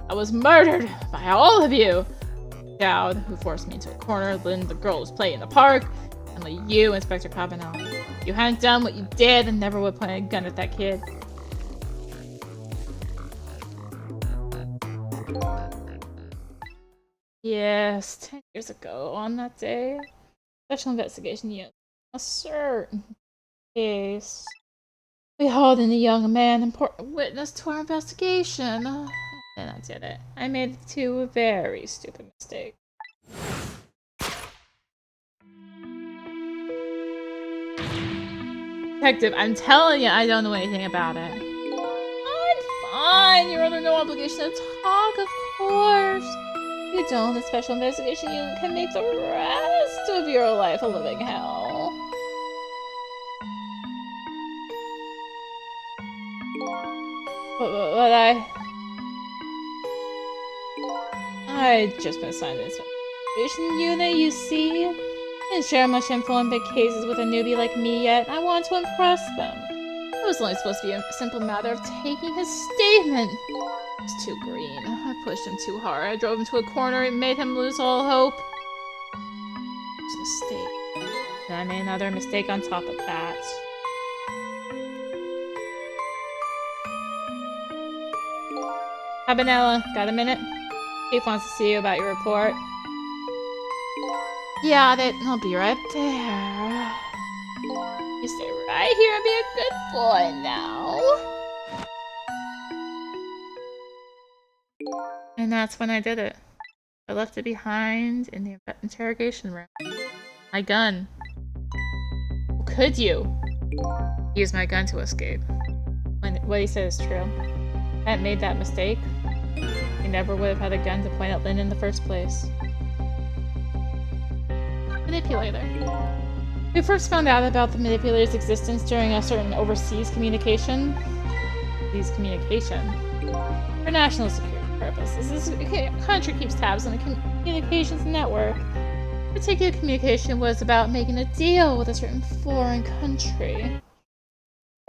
I was murdered by all of you! Dowd, who forced me into a corner, then the girl was playing in the park, and you, Inspector Cabanela. You hadn't done what you did and never would point a gun at that kid. Yes, 10 years ago on that day. Special investigation unit. A certain case. We hauled in a young man, important witness to our investigation. Then I did it. I made two very stupid mistakes. Detective, I'm telling you, I don't know anything about it. I'm fine. You're under no obligation to talk, of course. you don't, the Special Investigation Unit can make the rest of your life a living hell. But I'd just been assigned to this investigation unit, you see. I didn't share much info on big cases with a newbie like me yet. I wanted to impress them. It was only supposed to be a simple matter of taking his statement. He was too green. I pushed him too hard. I drove him to a corner and made him lose all hope. It was a mistake. Then I made another mistake on top of that. Cabanela, got a minute? Chief wants to see you about your report. Yeah, I'll be right there. You stay right here and be a good boy now. And that's when I did it. I left it behind in the interrogation room. My gun. Could you use my gun to escape? When what he said is true. If I hadn't made that mistake, he never would have had a gun to point at Lynn in the first place. Manipulator. We first found out about the manipulator's existence during a certain overseas communication. For national security purposes. This country keeps tabs on the communications network. Particular communication was about making a deal with a certain foreign country.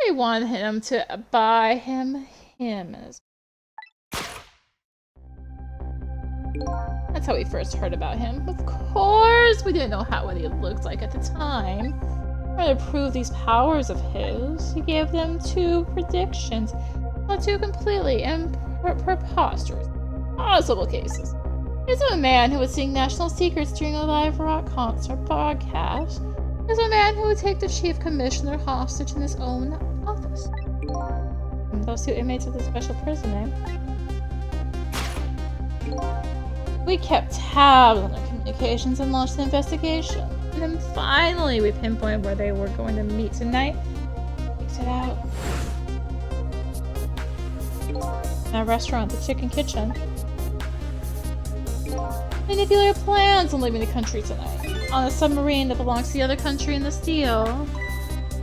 They wanted him to buy him as. That's how we first heard about him. Of course, we didn't know what he looked like at the time. To prove these powers of his, he gave them two predictions on two completely and preposterous possible cases. He's a man who would sing national secrets during a live rock concert broadcast. He's a man who would take the chief commissioner hostage in his own office. And those two inmates of the special prison, eh? We kept tabs on their communications and launched an investigation. And then finally we pinpointed where they were going to meet tonight. Picked it out. In a restaurant, the Chicken Kitchen. Manipulator plans on leaving the country tonight. On a submarine that belongs to the other country in this deal.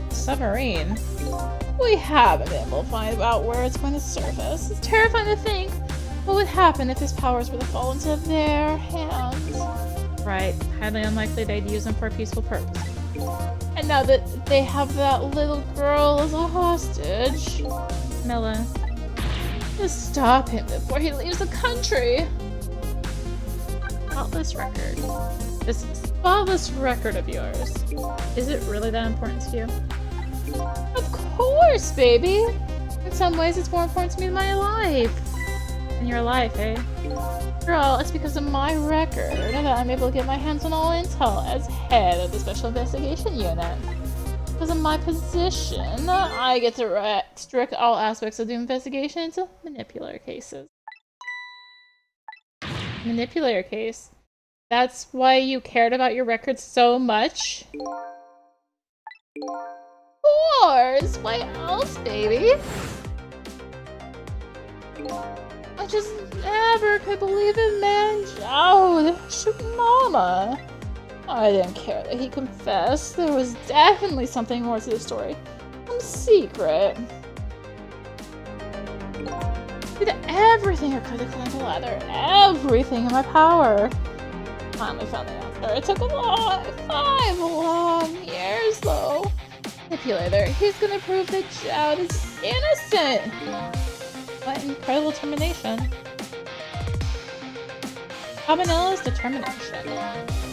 Submarine? We haven't been able to find out where it's going to surface. It's terrifying to think what would happen if his powers were to fall into their hands. Right, highly unlikely they'd use them for a peaceful purpose. And now that they have that little girl as a hostage, Milla, just stop him before he leaves the country. Spotless record. This spotless record of yours. Is it really that important to you? Of course, baby! In some ways, it's more important to me than my life. In your life, eh? After all, it's because of my record that I'm able to get my hands on all intel as head of the Special Investigation Unit. Because of my position, I get to restrict all aspects of the investigation to manipulator cases. Manipulator case? That's why you cared about your record so much? Of course! Why else, baby? I just never could believe it, man. Oh, shoot, mama. I didn't care that he confessed. There was definitely something more to the story. Some secret. I did everything I could to climb the ladder. Everything in my power. Finally found the answer. It took a long, 5 long years, though. Manipulator, he's gonna prove that Jowd is innocent. What incredible determination. Cabanela's determination.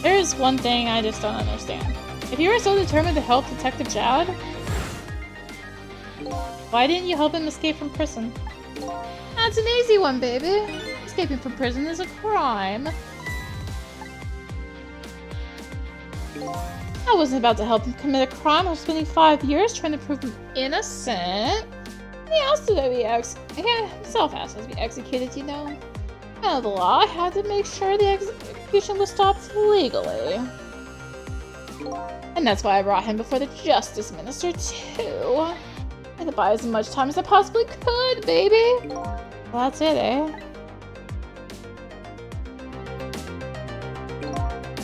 There's one thing I just don't understand. If you were so determined to help Detective Jowd, why didn't you help him escape from prison? That's an easy one, baby. Escaping from prison is a crime. I wasn't about to help him commit a crime. I was spending 5 years trying to prove him innocent. He asked to be himself asked to be executed, you know. Under the law, I had to make sure the execution was stopped legally. And that's why I brought him before the Justice Minister, too. I had to buy as much time as I possibly could, baby. Well, that's it, eh?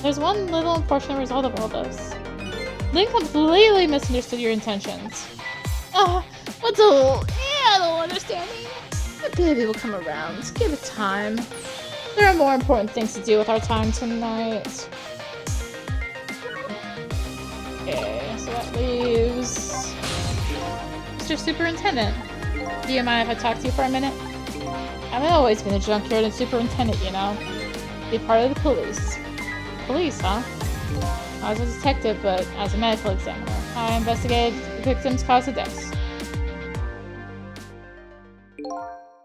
There's one little unfortunate result of all this. Link completely misunderstood your intentions. What's a little understanding? The baby will come around. Give it time. There are more important things to do with our time tonight. Okay, so that leaves Mr. Superintendent. Do you mind if I talk to you for a minute? I've always been a junkyard and superintendent, you know. Be part of the police. Police, huh? I was a detective, but as a medical examiner, I investigated the victim's cause of death.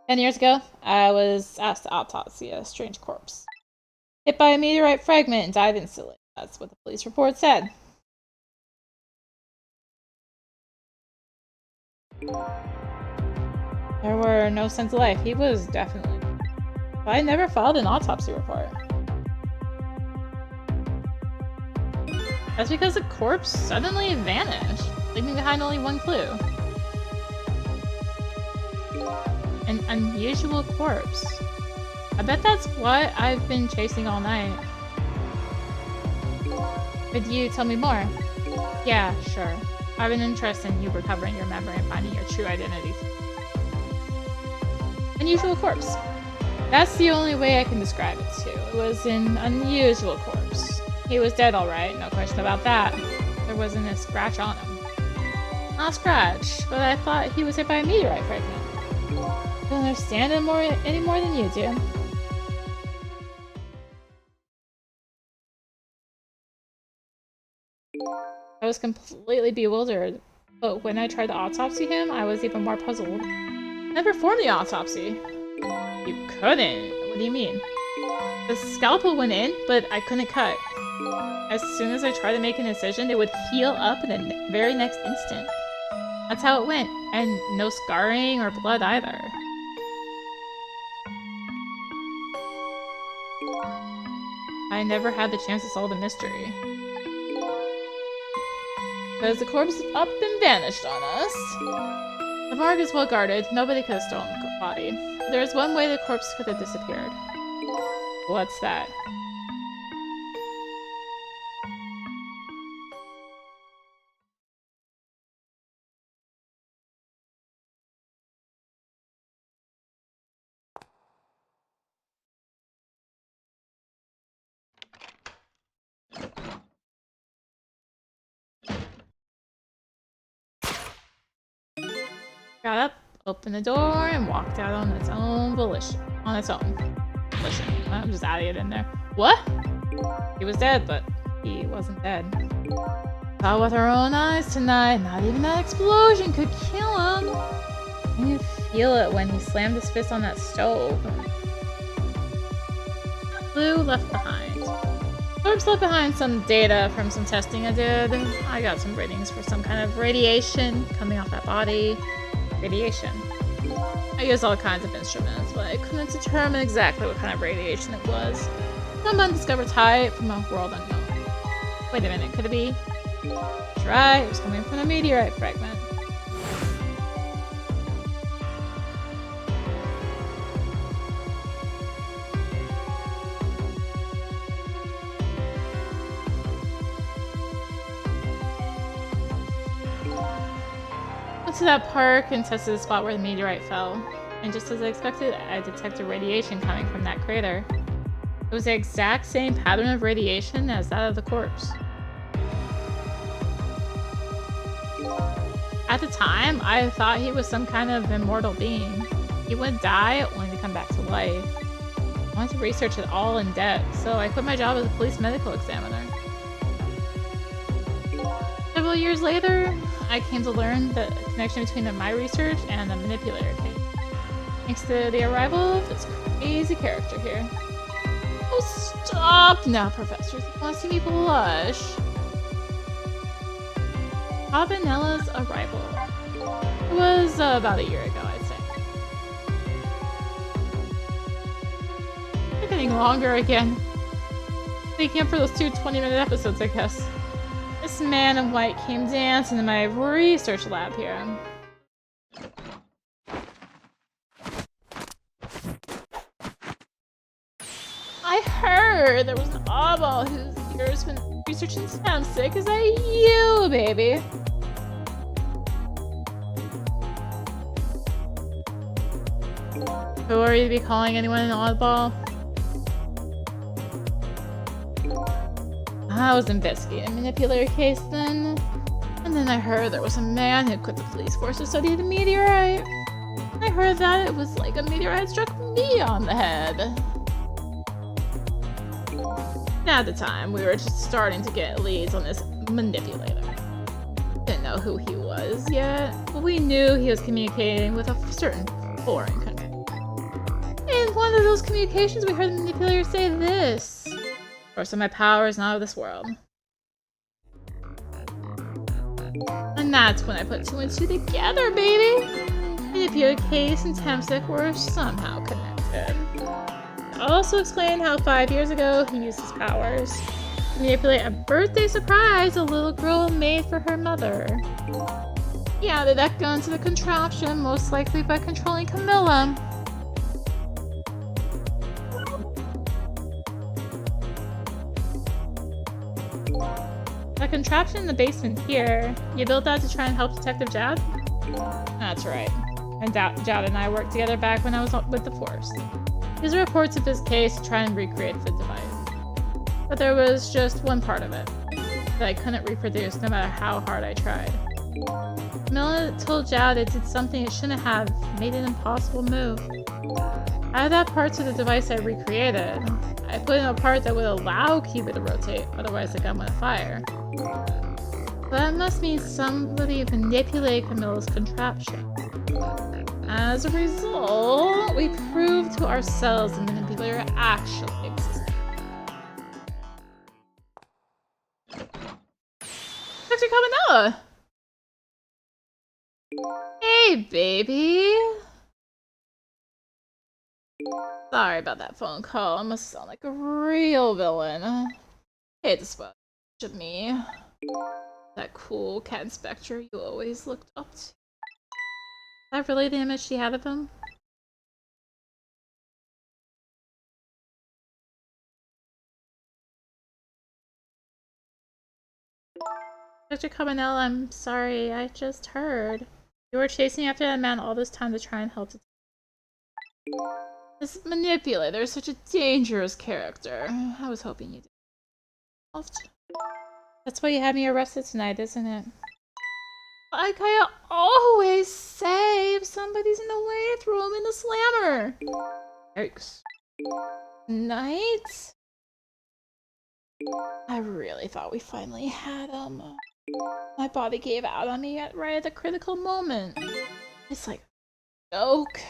10 years ago, I was asked to autopsy a strange corpse. Hit by a meteorite fragment and died instantly. That's what the police report said. There were no signs of life. He was definitely... But I never filed an autopsy report. That's because the corpse suddenly vanished, leaving behind only one clue. An unusual corpse. I bet that's what I've been chasing all night. Could you tell me more? Yeah, sure. I've been interested in you recovering your memory and finding your true identity. Unusual corpse. That's the only way I can describe it too. It was an unusual corpse. He was dead alright, no question about that. There wasn't a scratch on him. Not a scratch, but I thought he was hit by a meteorite fragment. I don't understand it any more than you do. I was completely bewildered, but when I tried to autopsy him, I was even more puzzled. I performed the autopsy. You couldn't? What do you mean? The scalpel went in, but I couldn't cut. As soon as I tried to make an incision, it would heal up in the very next instant. That's how it went, and no scarring or blood either. I never had the chance to solve the mystery. Because the corpse up and vanished on us. The morgue is well guarded. Nobody could have stolen the body. There is one way the corpse could have disappeared. What's that? Got up, opened the door, and walked out on its own volition. I'm just adding it in there. What? He was dead, but he wasn't dead. Saw with our own eyes tonight. Not even that explosion could kill him. Can you feel it when he slammed his fist on that stove? Clue left behind. Corpse left behind some data from some testing I did. I got some readings for some kind of radiation coming off that body. Radiation. I used all kinds of instruments, but I couldn't determine exactly what kind of radiation it was. Some undiscovered type from a world unknown. Wait a minute, could it be? That's right, it was coming from a meteorite fragment. Went to that park and tested the spot where the meteorite fell. And just as I expected, I detected radiation coming from that crater. It was the exact same pattern of radiation as that of the corpse. At the time, I thought he was some kind of immortal being. He would die only to come back to life. I wanted to research it all in depth, so I quit my job as a police medical examiner. Several years later, I came to learn the connection between my research and the manipulator case. Thanks to the arrival of this crazy character here. Oh, stop now, Professor. You want to see me blush? Cabanela's arrival. It was about a year ago, I'd say. They're getting longer again. Making up for those 2 20-minute episodes, I guess. This man in white came dancing in my research lab here. I heard there was an oddball whose years been researching Samsic. Is that you, baby? Who are you to be calling anyone an oddball? I was investigating a manipulator case then. And then I heard there was a man who quit the police force to study the meteorite. I heard that it was like a meteorite struck me on the head. At the time, we were just starting to get leads on this manipulator. Didn't know who he was yet, but we knew he was communicating with a certain foreign country. In one of those communications, we heard the manipulator say this. Source of my power is not of this world. And that's when I put 2 and 2 together, baby! Manipulator case and Temsec were somehow connected. Also explain how 5 years ago he used his powers to manipulate a birthday surprise a little girl made for her mother. He added that gun to the contraption, most likely by controlling Camilla. That contraption in the basement here, you built that to try and help Detective Jad? That's right. And Jad and I worked together back when I was with the Force. These are reports of his case to try and recreate the device. But there was just one part of it that I couldn't reproduce no matter how hard I tried. Camilla told Jad it did something it shouldn't have, made an impossible move. Out of that part to the device I recreated, I put in a part that would allow Cuba to rotate, otherwise the gun wouldn't fire. But that must mean somebody manipulated Camilla's contraption. As a result, we proved to ourselves the manipulator actually existed. Dr. Cabanela! Hey, baby! Sorry about that phone call. I must sound like a real villain. Hate to spoil of me. That cool cat inspector you always looked up to. Is that really the image she had of him? Dr. Cabanela, I'm sorry. I just heard. You were chasing after that man all this time to try and help. This manipulator is such a dangerous character. I was hoping you'd. That's why you had me arrested tonight, isn't it? Like I always say, if somebody's in the way, throw him in the slammer. Yikes. Night? I really thought we finally had him. My body gave out on me right at the critical moment. It's like a joke.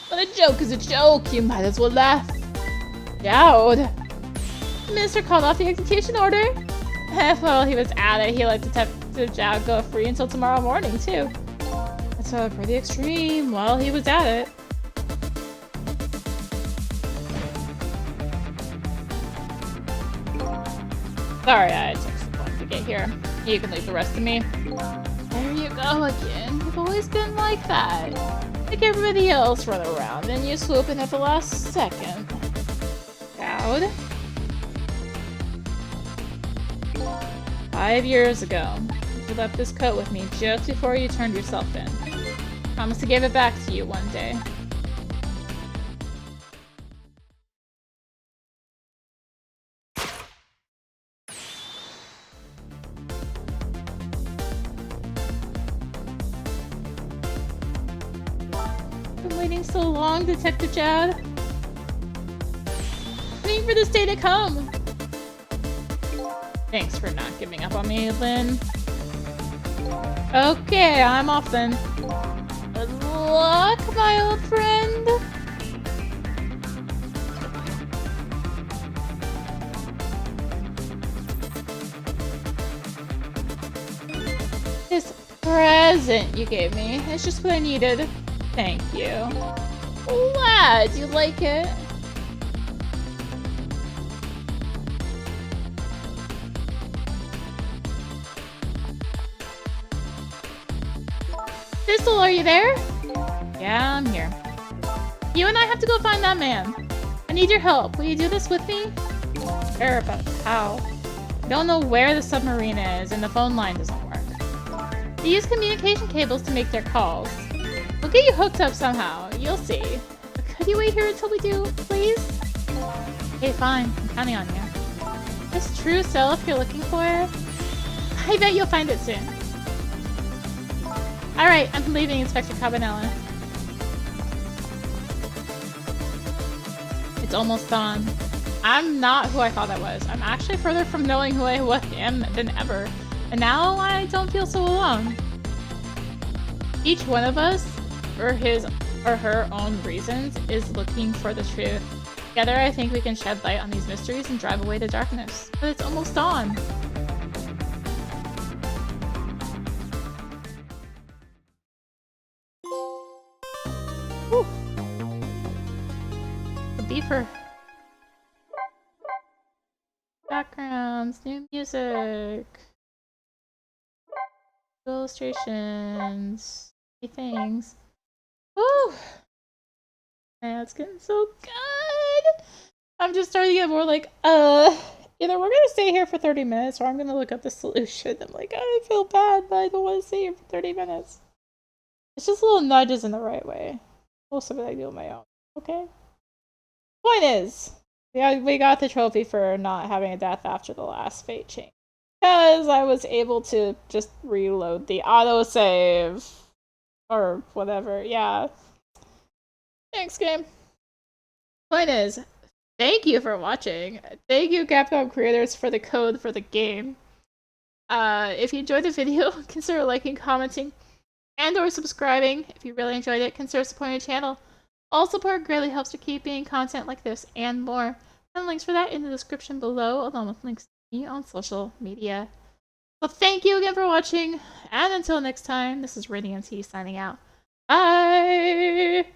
But a joke is a joke. You might as well laugh. Dowd. The minister called off the execution order. Well, he was at it. He let Detective Jad go free until tomorrow morning, too. That's pretty extreme. Well, he was at it. Sorry, I took so long to get here. You can leave the rest to me. There you go again. You've always been like that. Like everybody else run around, and you swoop in at the last second. Dowd? 5 years ago, you left this coat with me just before you turned yourself in. Promise to give it back to you one day. Been waiting so long, Detective Jad. Waiting for this day to come. Thanks for not giving up on me, Lynn. Okay, I'm off then. Good luck, my old friend. This present you gave me is just what I needed. Thank you. Glad you like it. Crystal, are you there? Yeah, I'm here. You and I have to go find that man. I need your help. Will you do this with me? Sure, but how? I don't know where the submarine is, and the phone line doesn't work. They use communication cables to make their calls. We'll get you hooked up somehow. You'll see. Could you wait here until we do, please? Okay, fine. I'm counting on you. This true self you're looking for? I bet you'll find it soon. Alright, I'm leaving Inspector Cabanela. It's almost dawn. I'm not who I thought I was. I'm actually further from knowing who I am than ever. And now I don't feel so alone. Each one of us, for his or her own reasons, is looking for the truth. Together, I think we can shed light on these mysteries and drive away the darkness. But it's almost dawn. Whew. The beefer. Backgrounds, new music, illustrations, things. Woo! Man, it's getting so good! I'm just starting to get more like, either we're gonna stay here for 30 minutes or I'm gonna look up the solution. I'm like, I feel bad, but I don't want to stay here for 30 minutes. It's just little nudges in the right way. Most of it I do on my own. Okay? Point is, we got the trophy for not having a death after the last fate change. Because I was able to just reload the autosave. Or whatever, yeah. Thanks, game. Point is, thank you for watching. Thank you, Capcom Creators, for the code for the game. If you enjoyed the video, consider liking, commenting, and or subscribing. If you really enjoyed it, consider supporting the channel. All support greatly helps to keep being content like this and more. And links for that in the description below, along with links to me on social media. So thank you again for watching, and until next time, this is rinimt signing out. Bye!